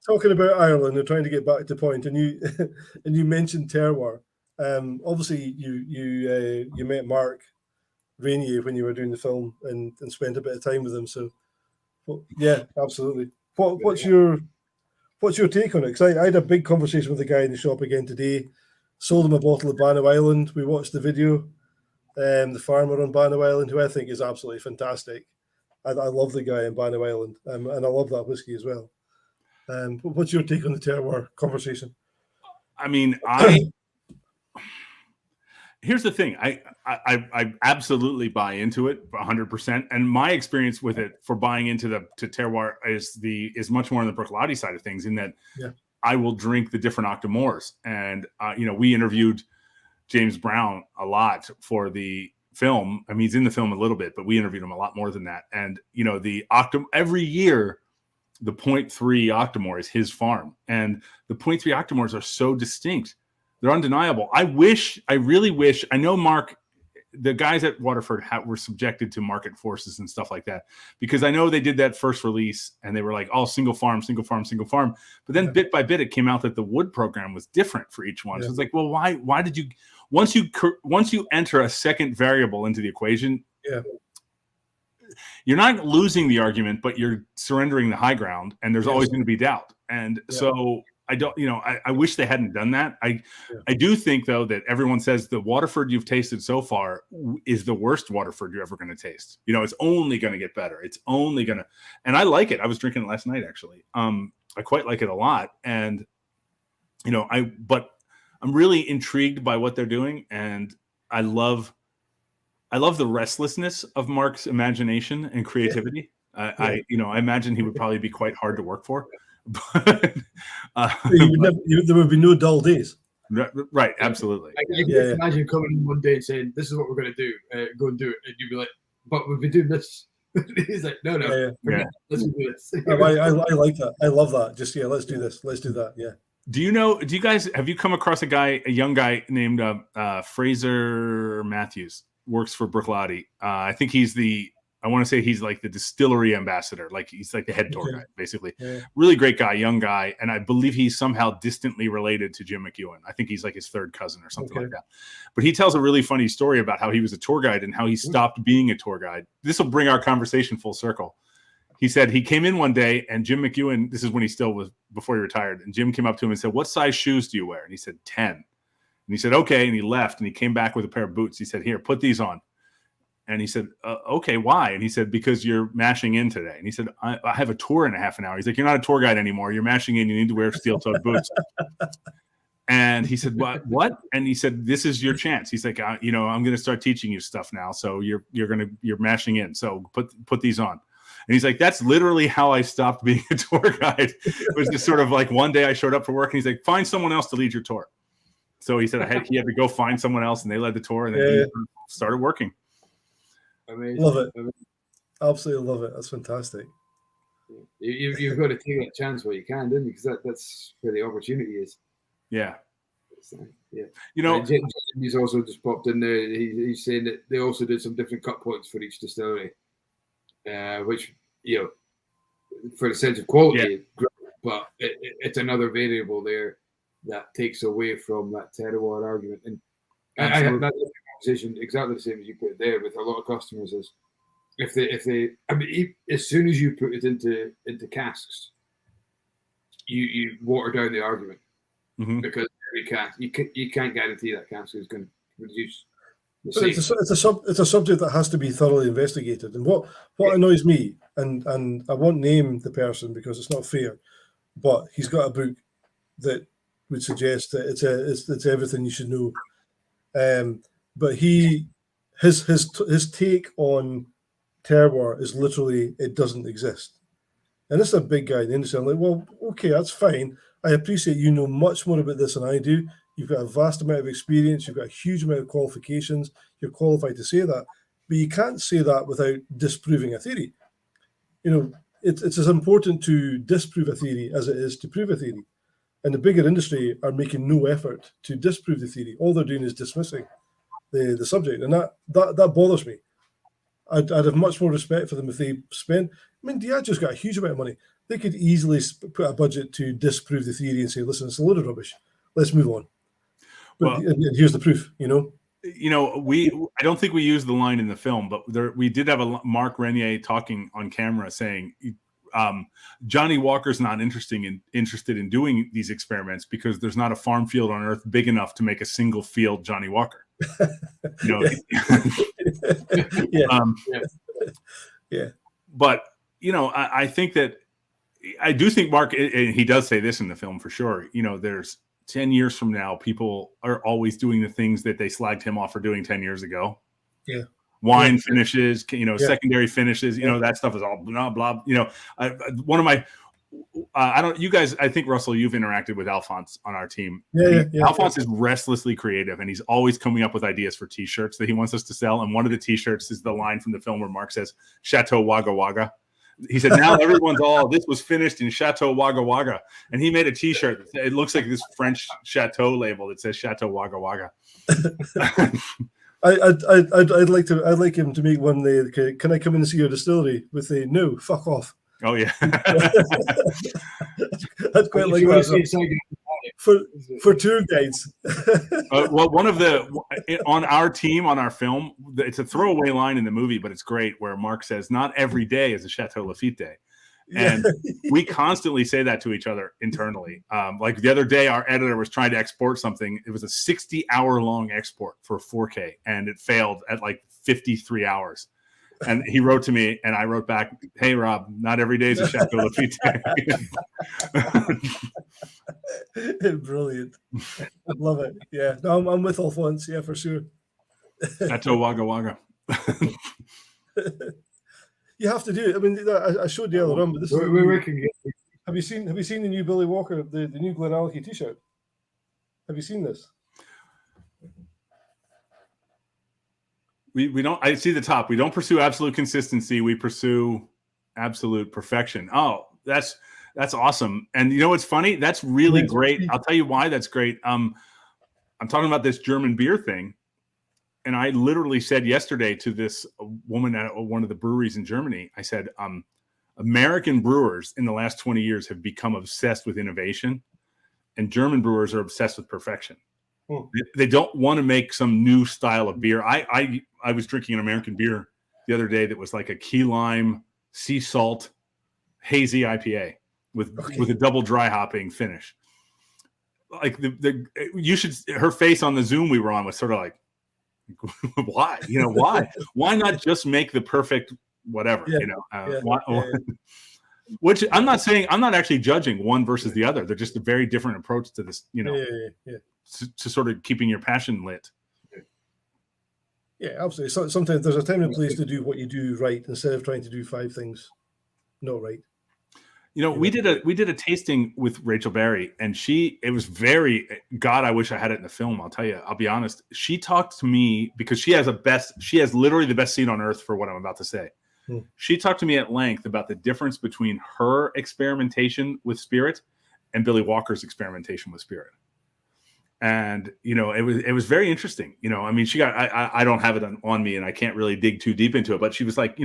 A: talking about Ireland, and trying to get back to point, and you mentioned terroir. Obviously, you met Mark Rainier when you were doing the film and spent a bit of time with him. So. Well, yeah, absolutely. What's your take on it? Because I had a big conversation with the guy in the shop again today. Sold him a bottle of Bannow Island. We watched the video. The farmer on Bannow Island, who I think is absolutely fantastic. I love the guy in Bannow Island, and I love that whiskey as well. What's your take on the terroir conversation?
C: I mean, here's the thing. I absolutely buy into it 100%. And my experience with it for buying into to terroir is much more on the Bruichladdich side of things, in that I will drink the different Octomores. And, we interviewed James Brown a lot for the film. I mean, he's in the film a little bit, but we interviewed him a lot more than that. And, every year, the 0.3 Octomore is his farm. And the 0.3 Octomores are so distinct. They're undeniable. I really wish, I know Mark, the guys at Waterford were subjected to market forces and stuff like that, because I know they did that first release and they were like, oh, single farm. But then bit by bit, it came out that the wood program was different for each one. So it's like, well, why did you, once you enter a second variable into the equation, you're not losing the argument, but you're surrendering the high ground, and there's always going to be doubt. And so I don't, I wish they hadn't done that. I do think, though, that everyone says the Waterford you've tasted so far is the worst Waterford you're ever going to taste. It's only going to get better. It's only going to, and I like it. I was drinking it last night, actually. I quite like it a lot. And, but I'm really intrigued by what they're doing. And I love the restlessness of Mark's imagination and creativity. I imagine he would probably be quite hard to work for. But
A: there would be no dull days.
C: Right, absolutely.
B: I can imagine coming in one day and saying, "This is what we're going to do. Go and do it," and you'd be like, "But we've been doing this." He's like, "No, let's do this."
A: I like that. I love that. Just let's do this. Let's do that. Yeah.
C: Do you guys have you come across a young guy named Fraser Matthews? Works for Bruichladdich. I think I want to say he's like the distillery ambassador. Like he's like the head tour guy, basically. Yeah. Really great guy, young guy. And I believe he's somehow distantly related to Jim McEwen. I think he's like his third cousin or something like that. But he tells a really funny story about how he was a tour guide and how he stopped being a tour guide. This will bring our conversation full circle. He said he came in one day and Jim McEwen, this is when he still was, before he retired, and Jim came up to him and said, "What size shoes do you wear?" And he said, 10. And he said, "Okay." And he left and he came back with a pair of boots. He said, "Here, put these on." And he said, "Okay, why?" And he said, "Because you're mashing in today." And he said, I have a tour in a half an hour. He's like, "You're not a tour guide anymore. You're mashing in. You need to wear steel-toed boots." And he said, "What?" And he said, "This is your chance." He's like, I'm going to start teaching you stuff now. So you're mashing in. So put these on." And he's like, "That's literally how I stopped being a tour guide." It was just sort of like one day I showed up for work and he's like, "Find someone else to lead your tour." So he said he had to go find someone else and they led the tour and then he started working.
B: Amazing.
A: Love it. Absolutely love it. That's fantastic.
B: You've got to take that chance while you can, don't you? Because that's where the opportunity is.
C: Yeah.
B: Yeah. He's also just popped in there. He's saying that they also did some different cut points for each distillery, which, for the sense of quality, but it's another variable there that takes away from that terroir argument. And I had that conversation exactly the same as you put it there with a lot of customers. Is if they, as soon as you put it into casks, you water down the argument, because every cask you can't guarantee that cask is going to produce.
A: It's a subject that has to be thoroughly investigated. And what annoys me, and I won't name the person because it's not fair, but he's got a book that would suggest that it's everything you should know. But his take on terroir is literally it doesn't exist. And this is a big guy in the industry. I'm like, well, okay, that's fine. I appreciate you know much more about this than I do. You've got a vast amount of experience. You've got a huge amount of qualifications. You're qualified to say that. But you can't say that without disproving a theory. It's as important to disprove a theory as it is to prove a theory. And the bigger industry are making no effort to disprove the theory. All they're doing is dismissing the subject. And that bothers me. I'd have much more respect for them if they spent. Diageo's got a huge amount of money. They could easily put a budget to disprove the theory and say, listen, it's a load of rubbish. Let's move on. But here's the proof, I
C: don't think we used the line in the film, but we did have a Mark Renier talking on camera saying Johnny Walker's not interested in doing these experiments because there's not a farm field on Earth big enough to make a single field Johnny Walker.
A: Yeah.
C: But I think that I do think Mark, and he does say this in the film for sure. There's 10 years from now, people are always doing the things that they slagged him off for doing 10 years ago.
A: Yeah.
C: Wine finishes, secondary finishes, that stuff is all blah, blah. One of my, you guys, I think, Russell, you've interacted with Alphonse on our team. Alphonse is restlessly creative, and he's always coming up with ideas for T-shirts that he wants us to sell. And one of the T-shirts is the line from the film where Mark says, Chateau Wagga Wagga. He said, now everyone's this was finished in Chateau Wagga Wagga. And he made a T-shirt. It looks like this French Chateau label that says Chateau Wagga Wagga.
A: I'd like him to make one. Can I come in and see your distillery with a no, fuck off.
C: Oh yeah.
A: That's quite like that. For tour guides.
C: Well, one of on our team, on our film, it's a throwaway line in the movie, but it's great, where Mark says, not every day is a Chateau Lafite day. And we constantly say that to each other internally. Like the other day, our editor was trying to export something. It was a 60-hour long export for 4K, and it failed at like 53 hours. And he wrote to me, and I wrote back, hey, Rob, not every day is a Chateau Lafite day.
A: Brilliant. I love it. Yeah. No, I'm with Alphonse. Yeah, for sure.
C: Chateau Wagga Wagga.
A: You have to do it. I mean, I showed you earlier on, but this is. Have you seen the new Billy Walker, the new Glenallachie T-shirt? Have you seen this?
C: We don't. I see the top. We don't pursue absolute consistency. We pursue absolute perfection. Oh, that's awesome. And what's funny? That's really great. I'll tell you why that's great. I'm talking about this German beer thing. And I literally said yesterday to this woman at one of the breweries in Germany, I said, American brewers in the last 20 years have become obsessed with innovation, and German brewers are obsessed with perfection. They don't want to make some new style of beer. I was drinking an American beer the other day that was like a key lime, sea salt, hazy IPA with a double dry hopping finish. Like her face on the Zoom we were on was sort of like, why? Why not just make the perfect whatever? Which I'm not saying, I'm not actually judging one versus the other. They're just a very different approach to this, to sort of keeping your passion lit.
A: Yeah, absolutely. So, sometimes there's a time and place to do what you do right instead of trying to do 5 things not right.
C: We did a tasting with Rachel Berry, and it was very, God, I wish I had it in the film. I'll tell you, I'll be honest. She talked to me because she has literally the best seat on earth for what I'm about to say. She talked to me at length about the difference between her experimentation with spirit and Billy Walker's experimentation with spirit. And, it was very interesting. I mean, I don't have it on me and I can't really dig too deep into it, but she was like,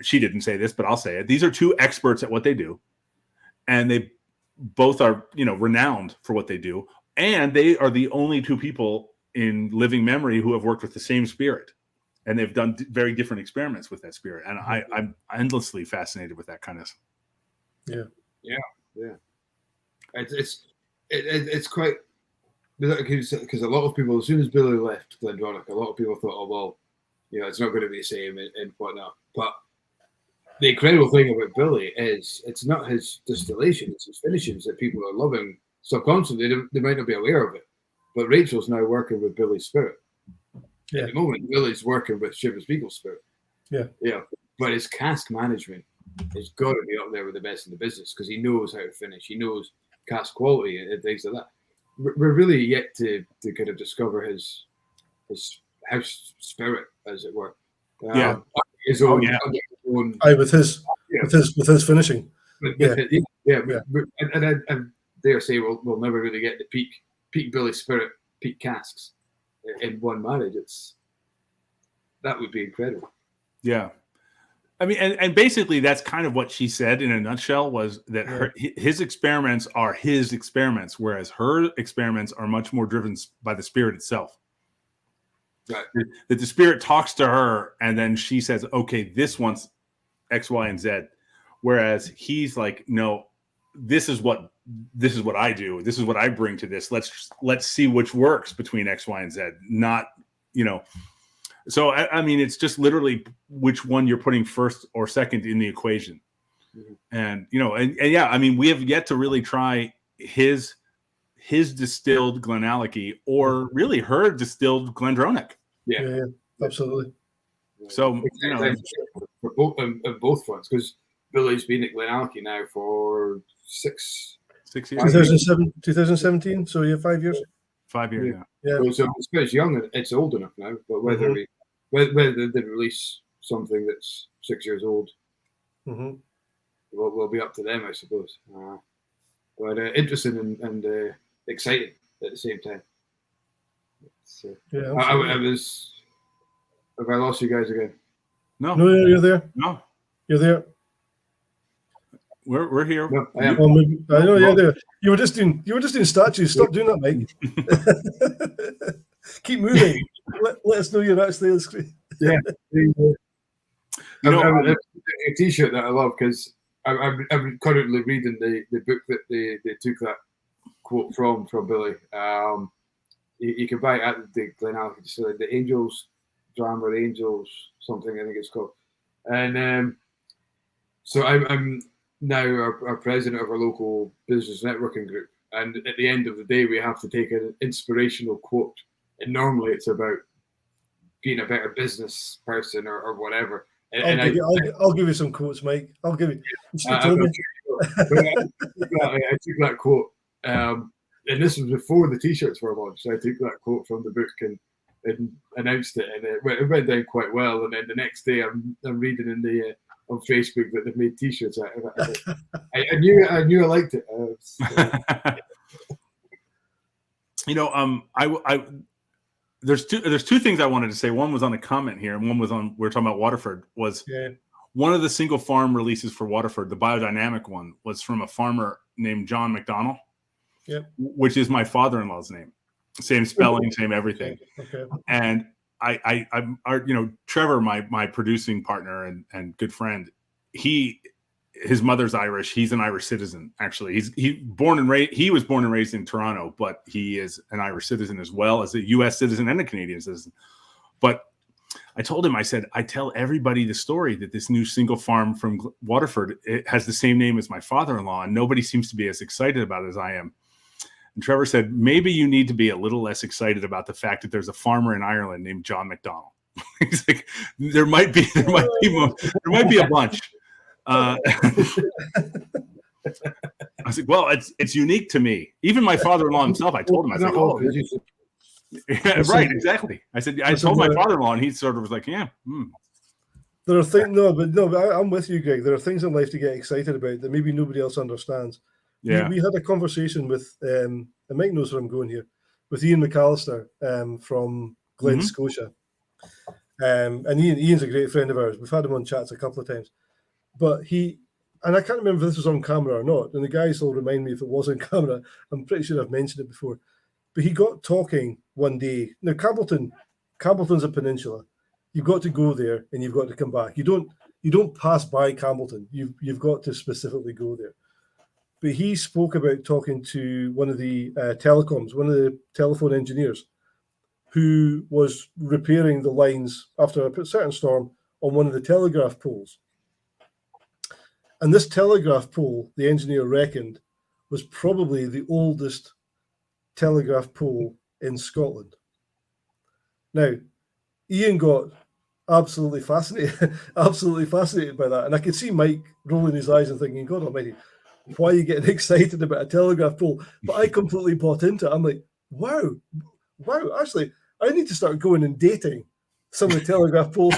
C: she didn't say this, but I'll say it. These are two experts at what they do. And they both are, renowned for what they do. And they are the only two people in living memory who have worked with the same spirit. And they've done very different experiments with that spirit. And I'm endlessly fascinated with that kind of.
B: Yeah. It's quite, because a lot of people, as soon as Billy left Glendronach, a lot of people thought, oh, well, it's not going to be the same and whatnot. But the incredible thing about Billy is it's not his distillation, it's his finishings that people are loving subconsciously. They might not be aware of it. But Rachel's now working with Billy's spirit.
A: Yeah.
B: At the moment, Billy's working with Shivers Beagle's spirit. Yeah. But his cask management has got to be up there with the best in the business because he knows how to finish. He knows cask quality and things like that. We're really yet to kind of discover his house spirit, as it were. His own.
A: With his finishing.
B: And I dare say we'll never really get the peak Billy spirit, peak casks in one marriage. That would be incredible.
C: Yeah. I mean, and basically that's kind of what she said in a nutshell, was that his experiments are his experiments, whereas her experiments are much more driven by the spirit itself.
B: Right.
C: That the spirit talks to her and then she says, okay, this one's X, Y, and Z. Whereas he's like, no, this is what I do. This is what I bring to this. Let's see which works between X, Y, and Z. Not, So, I mean, it's just literally which one you're putting first or second in the equation. Mm-hmm. And, I mean, we have yet to really try his distilled Glenallachie or really her distilled Glendronach.
A: Yeah, absolutely.
C: So,
B: for both fronts, because Billy's been at Glenallachie now for 6 years.
A: 2017, so 5 years.
C: 5 years,
B: yeah. Well, so it's young, it's old enough now, but whether they release something that's 6 years old, will be up to them, I suppose. But interesting and exciting at the same time. I was. Have I lost you guys again?
C: No,
A: you're there.
C: No,
A: you're there.
C: We're here.
B: No, I am.
A: I know you're there. You were just doing statues. Stop doing that, Mike. Keep moving. Let us know you're actually on the screen.
B: Yeah. A T-shirt that I love because I'm currently reading the book that they took that quote from Billy. You can buy it at the Glenallachie distillery, the Angels Dram or Angels something, I think it's called. And so I'm now our president of our local business networking group. And at the end of the day, we have to take an inspirational quote. And normally it's about being a better business person or whatever.
A: I'll give you some quotes, Mike. I'll give you.
B: I took that quote, and this was before the T-shirts were launched. So I took that quote from the book and announced it, and it went down quite well. And then the next day, I'm reading in on Facebook that they've made T-shirts out of it. I knew I liked it.
C: There's two things I wanted to say. One was on a comment here, and one was on, we were talking about Waterford, one of the single farm releases for Waterford, the biodynamic one, was from a farmer named John McDonnell, which is my father-in-law's name. Same spelling, same everything. Okay. And I'm Trevor, my producing partner and good friend, his mother's Irish. He's an Irish citizen, actually. He was born and raised in Toronto, but he is an Irish citizen as well as a U.S. citizen and a Canadian citizen. But I told him, I said, I tell everybody the story that this new single farm from Waterford, it has the same name as my father-in-law, and nobody seems to be as excited about it as I am. And Trevor said, maybe you need to be a little less excited about the fact that there's a farmer in Ireland named John McDonnell. He's like, there might be a bunch. I was like, well, it's unique to me. Even my father-in-law himself, I told him, I was like, oh, yeah, right, exactly. I told my father-in-law, and he sort of was like, yeah.
A: There are things, but I'm with you, Greg. There are things in life to get excited about that maybe nobody else understands.
C: Yeah.
A: We had a conversation with, and Mike knows where I'm going here, with Ian McAllister from Glen Scotia. And Ian's a great friend of ours. We've had him on chats a couple of times. But and I can't remember if this was on camera or not, and the guys will remind me if it was on camera. I'm pretty sure I've mentioned it before. But he got talking one day. Now, Campbellton's a peninsula. You've got to go there and you've got to come back. You don't pass by Campbellton. You've got to specifically go there. But he spoke about talking to one of the telecoms, one of the telephone engineers, who was repairing the lines after a certain storm on one of the telegraph poles. And this telegraph pole, the engineer reckoned, was probably the oldest telegraph pole in Scotland. Now, Ian got absolutely fascinated by that. And I could see Mike rolling his eyes and thinking, God almighty, why are you getting excited about a telegraph pole? But I completely bought into it. I'm like, wow, actually, I need to start going and dating some of the telegraph poles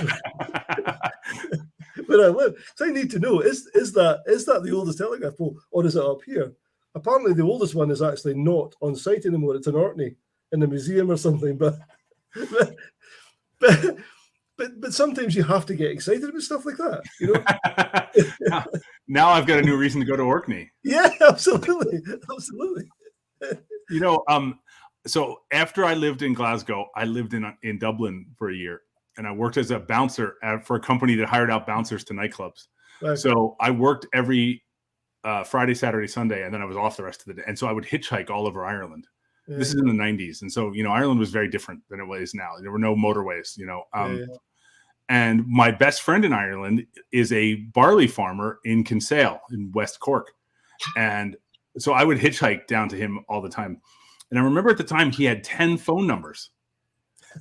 A: where I live. So I need to know, is that the oldest telegraph pole, or is it up here? Apparently the oldest one is actually not on site anymore. It's in Orkney in a museum or something. But sometimes you have to get excited about stuff like that, you know.
C: Now I've got a new reason to go to Orkney.
A: Yeah, absolutely.
C: You know, so after I lived in Glasgow, I lived in Dublin for a year, and I worked as a bouncer for a company that hired out bouncers to nightclubs. Right. So I worked every Friday, Saturday, Sunday, and then I was off the rest of the day. And so I would hitchhike all over Ireland. Yeah. This is in the 90s. And so, you know, Ireland was very different than it is now. There were no motorways, you know. And my best friend in Ireland is a barley farmer in Kinsale in West Cork. And so I would hitchhike down to him all the time. And I remember at the time he had 10 phone numbers.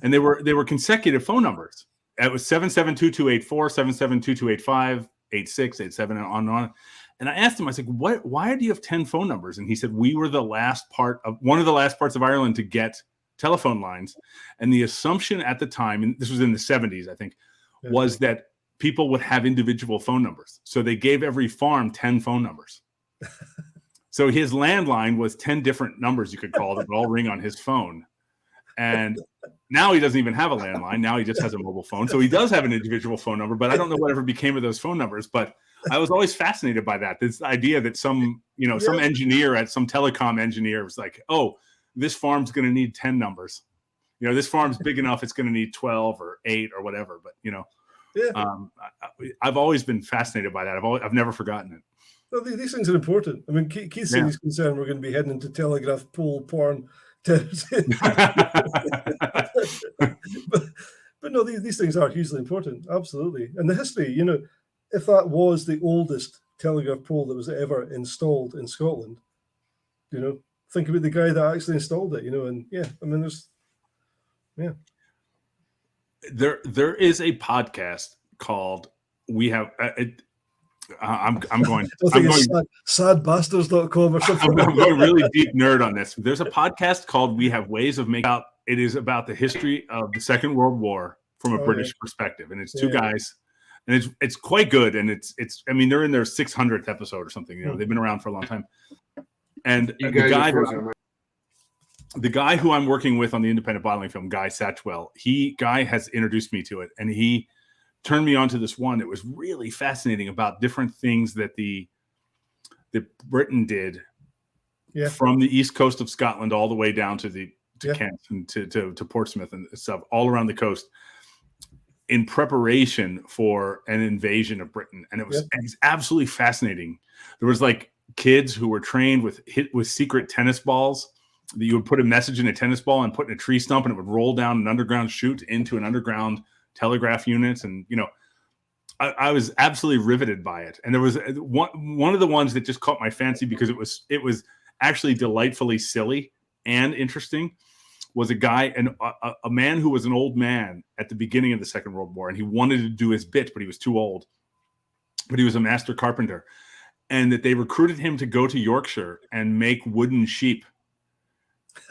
C: And they were consecutive phone numbers. It was 772-284, 772-285, 86, 87, and on and on. And I asked him, I said, why do you have 10 phone numbers? And he said, we were one of the last parts of Ireland to get telephone lines. And the assumption at the time, and this was in the 70s, I think, was that people would have individual phone numbers. So they gave every farm 10 phone numbers. So his landline was 10 different numbers you could call that would all ring on his phone. And now he doesn't even have a landline. Now he just has a mobile phone. So he does have an individual phone number, but I don't know whatever became of those phone numbers. But I was always fascinated by that. This idea that some engineer at some telecom engineer was like, oh, this farm's going to need 10 numbers. You know, this farm's big enough, it's going to need 12 or 8 or whatever. But, you know, I've always been fascinated by that. I've never forgotten it.
A: Well, these things are important. I mean, Keith's saying he's concerned we're going to be heading into telegraph pole porn. but no, these things are hugely important. Absolutely. And the history, you know, if that was the oldest telegraph pole that was ever installed in Scotland, you know, think about the guy that actually installed it, you know, and I mean,
C: there is a podcast called I'm going
A: sadbastards.com or something.
C: I'm going really deep nerd on this. There's a podcast called We Have Ways of Making Out. It is about the history of the Second World War from a British perspective. And it's two guys, and it's quite good. And it's I mean, they're in their 600th episode or something. You know, they've been around for a long time. And the guy who I'm working with on the independent bottling film, Guy Satchwell, Guy has introduced me to it, and he turned me on to this one. It was really fascinating about different things that Britain did from the east coast of Scotland all the way down to Kent and to Portsmouth and stuff all around the coast in preparation for an invasion of Britain. And it was absolutely fascinating. There was like kids who were trained with secret tennis balls that you would put a message in a tennis ball and put in a tree stump, and it would roll down an underground chute into an underground telegraph units. And you know, I was absolutely riveted by it. And there was one of the ones that just caught my fancy because it was actually delightfully silly and interesting. Was a guy and a man who was an old man at the beginning of the Second World War, and he wanted to do his bit, but he was too old. But he was a master carpenter, and that they recruited him to go to Yorkshire and make wooden sheep.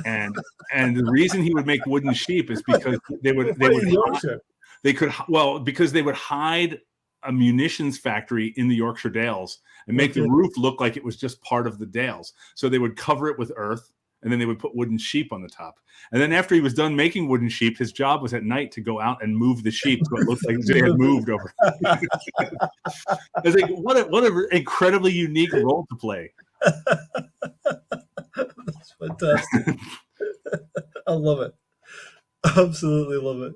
C: And the reason he would make wooden sheep is because because they would hide a munitions factory in the Yorkshire Dales and make the roof look like it was just part of the Dales. So they would cover it with earth, and then they would put wooden sheep on the top. And then after he was done making wooden sheep, his job was at night to go out and move the sheep so it looked like they had moved over. I was like, what an incredibly unique role to play.
A: That's fantastic. I love it. Absolutely love it.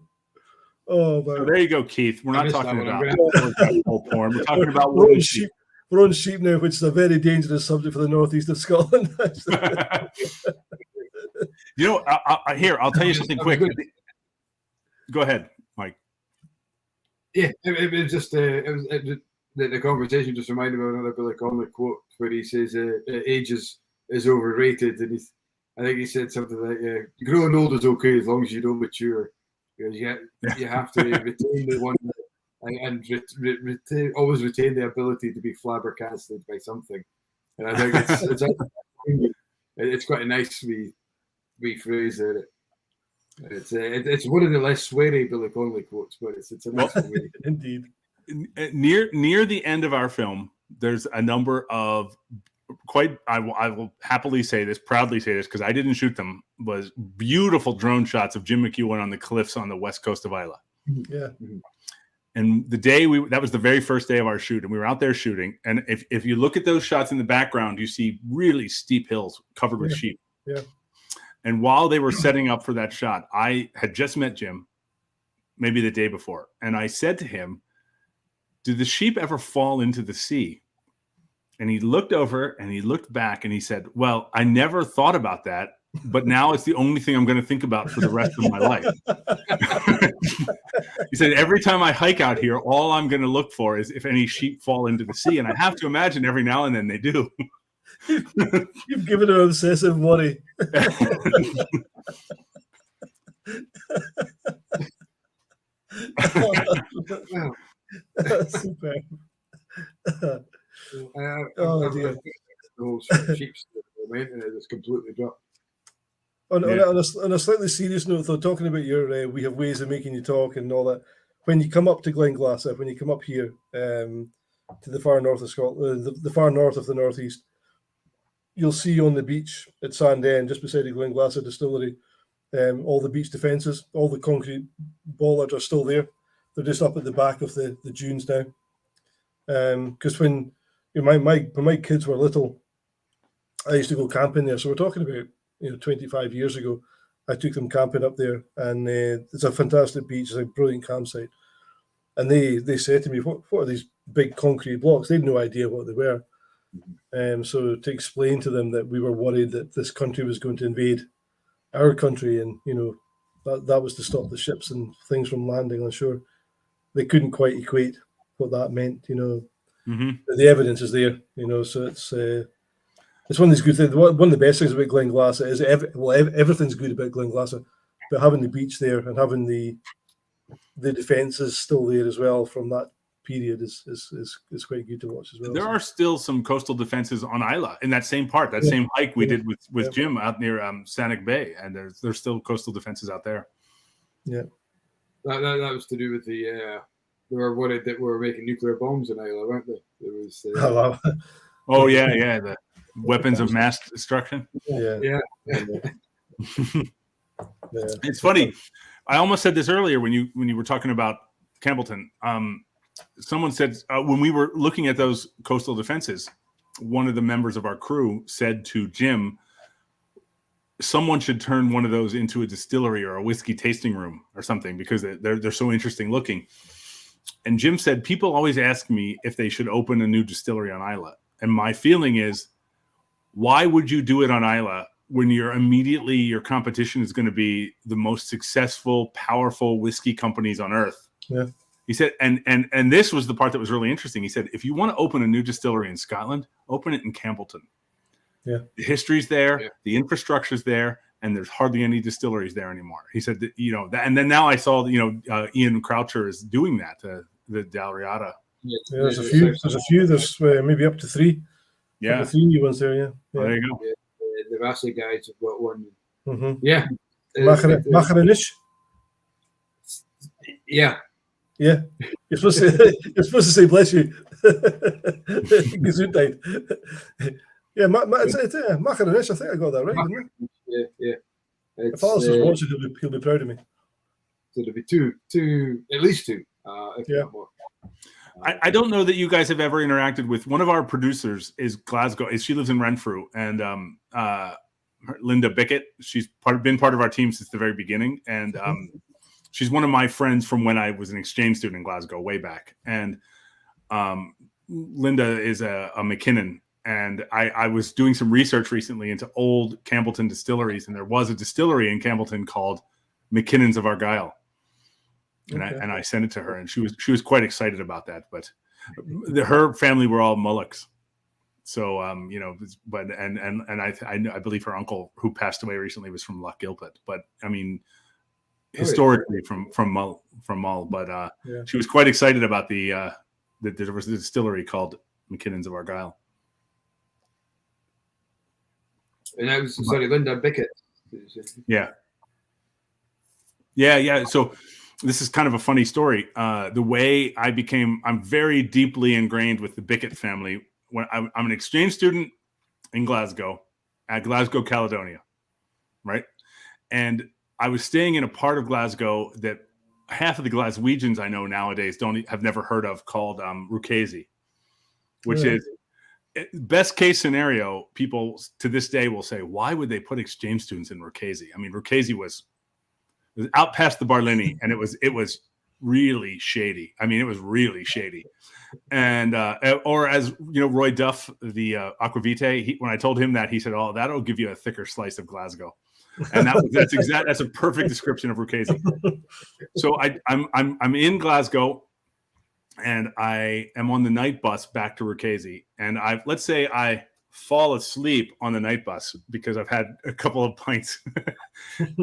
A: Oh, man.
C: So there you go, Keith. We're not talking about porn. We're talking about
A: wooden sheep. We're on sheep now, which is a very dangerous subject for the northeast of Scotland.
C: You know, I'll tell you something quick. Go ahead, Mike.
B: Yeah, it was just the conversation just reminded me of another Billy Connolly quote where he says age is overrated, and I think he said something like, "Growing old is okay as long as you don't mature, because you have to retain the one and always retain the ability to be flabbergasted by something." And I think it's quite a nice rephrase there. It's one of the less sweary Billy Connolly quotes, but it's a nice way.
A: Indeed.
C: Near the end of our film, there's a number of I will happily say this, proudly say this, because I didn't shoot them, was beautiful drone shots of Jim McEwen on the cliffs on the west coast of Islay.
A: Yeah.
C: And the day that was the very first day of our shoot, and we were out there shooting. And if you look at those shots in the background, you see really steep hills covered with sheep.
A: Yeah.
C: And while they were setting up for that shot, I had just met Jim, maybe the day before. And I said to him, "Do the sheep ever fall into the sea?" And he looked over and he looked back and he said, "Well, I never thought about that, but now it's the only thing I'm going to think about for the rest of my life." He said, "Every time I hike out here, all I'm going to look for is if any sheep fall into the sea." And I have to imagine every now and then they do.
A: You've given her obsessive worry. That's superb. Oh dear.
B: The whole sheep is completely dropped.
A: On a slightly serious note, though, talking about your we have ways of making you talk and all that. When you come up to Glenglassaugh, when you come up here to the far north of Scotland, the far north of the northeast, you'll see on the beach at Sandend, just beside the Glenglassaugh distillery, all the beach defences, all the concrete bollards are still there. They're just up at the back of the dunes now. Because when my kids were little, I used to go camping there. So we're talking about 25 years ago. I took them camping up there, and it's a fantastic beach. It's a brilliant campsite. And they said to me, "What are these big concrete blocks?" They had no idea what they were. So to explain to them that we were worried that this country was going to invade our country, and that was to stop the ships and things from landing on shore, they couldn't quite equate what that meant.
C: Mm-hmm.
A: The evidence is there. So it's one of these good things. One of the best things about Glenglassaugh is everything's good about Glenglassaugh, but having the beach there and having the defences still there as well from that period is quite good to watch as well.
C: There are still some coastal defenses on Islay in that same part, that same hike we did with Jim out near Sanic Bay, and there's still coastal defenses out there.
A: Yeah,
B: that was to do with the they were worried that we were making nuclear bombs in Islay, weren't they? It was
A: the
C: weapons of mass destruction.
B: Yeah.
C: It's funny. I almost said this earlier when you were talking about Campbellton. Someone said when we were looking at those coastal defenses, one of the members of our crew said to Jim, "Someone should turn one of those into a distillery or a whiskey tasting room or something, because they're so interesting looking." And Jim said, "People always ask me if they should open a new distillery on Islay. And my feeling is, why would you do it on Islay when your competition is going to be the most successful, powerful whiskey companies on earth?"
A: Yeah.
C: He said, and this was the part that was really interesting. He said, "If you want to open a new distillery in Scotland, open it in Campbellton.
A: Yeah.
C: The history's there, the infrastructure's there, and there's hardly any distilleries there anymore." He said that, and then now I saw, Ian Croucher is doing that, the Dalriada.
A: Yeah, there's a few. There's maybe up to 3.
C: Yeah.
A: Up to 3 new ones there, yeah.
C: Oh, there you go.
B: The Vassy guys have got one.
A: Mm-hmm.
B: Yeah.
A: Macharinish?
B: Yeah.
A: Yeah, you're supposed to say bless you. Gesundheit. Yeah, Macarish, I think I got that right, didn't I?
B: Yeah.
A: If Alistair's watching, he'll be proud of me.
B: So there'll be two, at least two, if not more.
C: I don't know that you guys have ever interacted with one of our producers. Is Glasgow? She lives in Renfrew, and Linda Bickett. She's been part of our team since the very beginning, and she's one of my friends from when I was an exchange student in Glasgow way back. And Linda is a McKinnon, and I was doing some research recently into old Campbellton distilleries, and there was a distillery in Campbellton called McKinnon's of Argyll. And I sent it to her, and she was quite excited about that. But her family were all Mullocks, so But I believe her uncle, who passed away recently, was from Loch Gilpet. But I mean, historically from Mull. But she was quite excited about that there was a distillery called McKinnon's of Argyll.
B: And that was Linda Bickett.
C: Yeah. So this is kind of a funny story. The way I'm very deeply ingrained with the Bickett family. When I'm an exchange student in Glasgow, at Glasgow Caledonia, right? And I was staying in a part of Glasgow that half of the Glaswegians I know nowadays have never heard of, called Ruchesi, which is best case scenario. People to this day will say, why would they put exchange students in Ruchesi? I mean, Ruchesi was out past the Barlini, and it was really shady. I mean, it was really shady. And or as you know, Roy Duff, the Aquavite, when I told him that, he said, "Oh, that'll give you a thicker slice of Glasgow." And that's a perfect description of Ruchesi. So I'm in Glasgow, and I am on the night bus back to Ruchesi, and let's say I fall asleep on the night bus because I've had a couple of pints,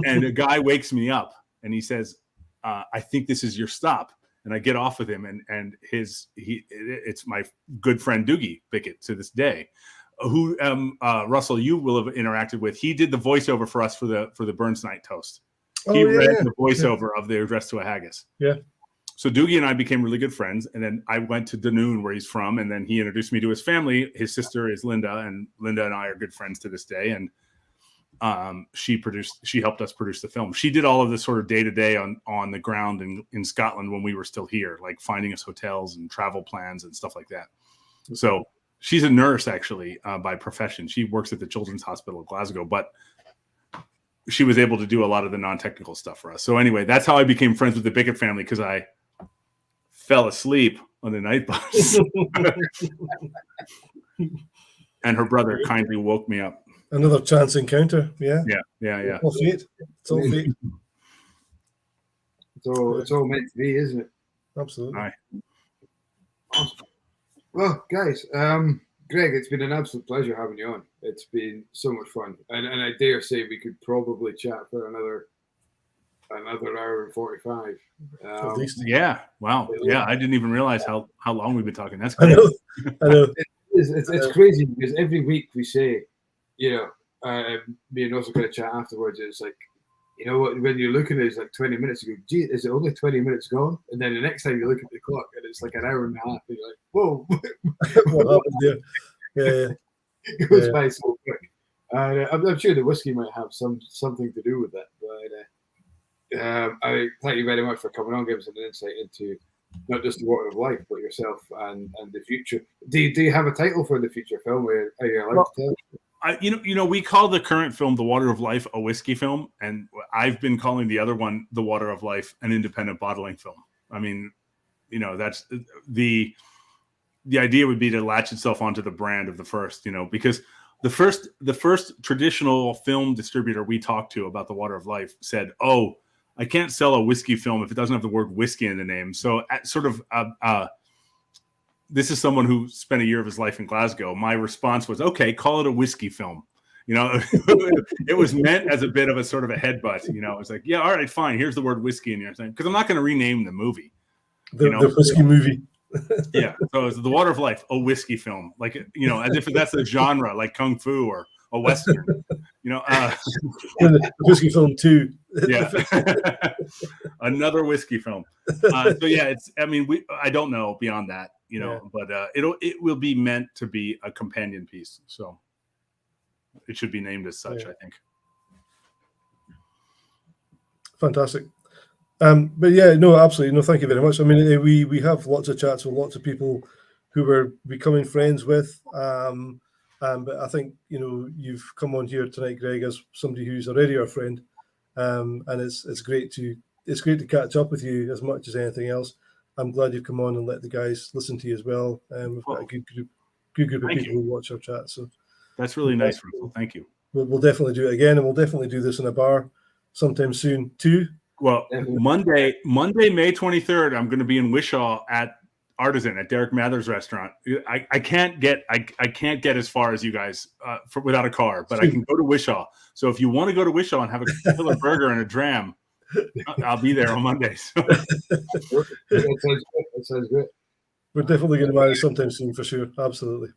C: and a guy wakes me up and he says, "I think this is your stop." And I get off with him, and it's my good friend Doogie Bickett to this day, who Russell, you will have interacted with. He did the voiceover for us for the Burns Night toast. He read the voiceover of the Address to a Haggis. Yeah. So Doogie and I became really good friends, and then I went to Dunoon, where he's from, and then he introduced me to his family. His sister is Linda, and Linda and I are good friends to this day. And she helped us produce the film. She did all of this sort of day-to-day on the ground in Scotland when we were still here, like finding us hotels and travel plans and stuff like that. So she's a nurse, actually, by profession. She works at the Children's Hospital of Glasgow, but she was able to do a lot of the non-technical stuff for us. So anyway, that's how I became friends with the Bickett family, because I fell asleep on the night bus. And her brother kindly woke me up.
A: Another chance encounter. Yeah.
B: All fate. It's all fate. It's all meant to be, isn't it?
A: Absolutely.
C: Right.
B: Awesome. Well, guys, Greg, it's been an absolute pleasure having you on. It's been so much fun, and I dare say we could probably chat for another hour and 45.
A: At least.
C: Yeah. Wow. Yeah, I didn't even realize how long we've been talking. That's crazy.
A: I know.
B: It's crazy because every week we say, me and also kind of chat afterwards. It's like, you know what? When you're looking at it, it's like 20 minutes. You go, gee, is it only 20 minutes gone? And then the next time you look at the clock, and it's like an hour and a half. And you're like, whoa!
A: What happened there? Yeah.
B: It goes by so quick. I'm sure the whiskey might have something to do with that. But I thank you very much for coming on, giving us an insight into not just the water of life, but yourself and the future. Do you have a title for the future film? Are you allowed to tell?
C: We call the current film "The Water of Life" a whiskey film, and I've been calling the other one "The Water of Life" an independent bottling film. I mean, that's the idea would be to latch itself onto the brand of the first, because the first traditional film distributor we talked to about "The Water of Life" said, "Oh, I can't sell a whiskey film if it doesn't have the word whiskey in the name." So this is someone who spent a year of his life in Glasgow. My response was, okay, call it a whiskey film. It was meant as a bit of a sort of a headbutt. It's like, yeah, all right, fine. Here's the word whiskey in your thing. Because I'm not going to rename the movie.
A: The whiskey movie.
C: Yeah. So it's The Water of Life, a whiskey film. Like, as if that's a genre like Kung Fu or a Western, you know,
A: The whiskey film 2.
C: yeah, another whiskey film. So yeah, I don't know beyond that, you know, but it will be meant to be a companion piece. So it should be named as such, I think.
A: Fantastic. But yeah, no, absolutely. No, thank you very much. I mean, we have lots of chats with lots of people who we're becoming friends with. But I think, you know, you've come on here tonight, Greg, as somebody who's already our friend. And it's great to catch up with you as much as anything else. I'm glad you've come on and let the guys listen to you as well. We've got a good group of people who watch our chat. So
C: that's really nice, Russell. Thank you.
A: We'll definitely do it again, and we'll definitely do this in a bar sometime soon too.
C: Well, Monday, May 23rd, I'm going to be in Wishaw at Artisan at Derek Mather's restaurant. I can't get as far as you guys without a car, but I can go to Wishaw. So if you want to go to Wishaw and have a killer burger and a dram, I'll be there on Monday. So.
B: That sounds good.
A: We're definitely going to manage sometime soon for sure. Absolutely.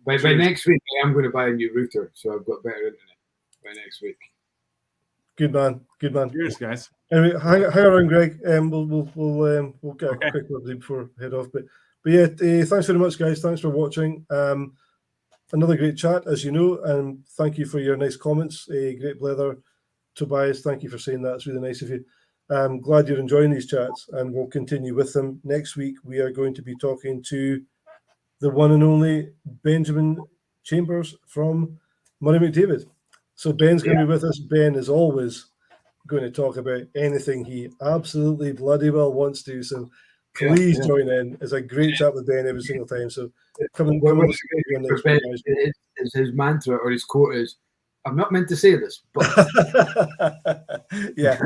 B: By next week, I'm going to buy a new router, so I've got better internet by next week.
A: Good man.
C: Cheers, guys.
A: Anyway, hang around, Greg. We'll get a quick update before I head off. But yeah, thanks very much, guys. Thanks for watching. Another great chat, as you know, and thank you for your nice comments. Great Blether, Tobias, thank you for saying that. It's really nice of you. I'm glad you're enjoying these chats, and we'll continue with them. Next week, we are going to be talking to the one and only Benjamin Chambers from Murray McDavid. So Ben's going to be with us. Ben is always going to talk about anything he absolutely bloody well wants to. So please join in. It's a great chat with Ben every single time. So come and
B: his mantra or his quote is, "I'm not meant to say this, but."
A: Yeah.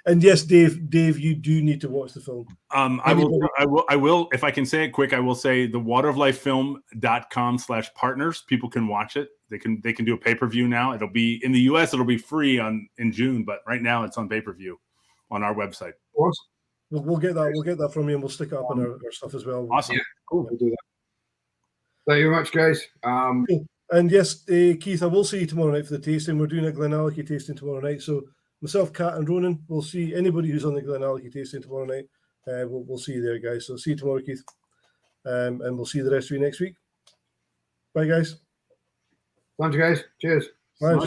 A: And yes, Dave, you do need to watch the film.
C: I will, if I can say it quick, I will say the wateroflifefilm.com/partners. People can watch it. They can do a pay-per-view now. It'll be in the US, it'll be free in June, but right now it's on pay-per-view on our website.
B: Awesome.
A: We'll get that from you, and we'll stick it up on our stuff as well.
C: Awesome.
B: Yeah, cool. We'll do that. Thank you very much, guys.
A: And yes, Keith, I will see you tomorrow night for the tasting. We're doing a Glenallachie tasting tomorrow night. So myself, Kat, and Ronan, we'll see anybody who's on the Glenallachie tasting tomorrow night. We'll see you there, guys. So see you tomorrow, Keith. And we'll see the rest of you next week. Bye, guys.
B: Thanks, guys. Cheers.
A: Bye.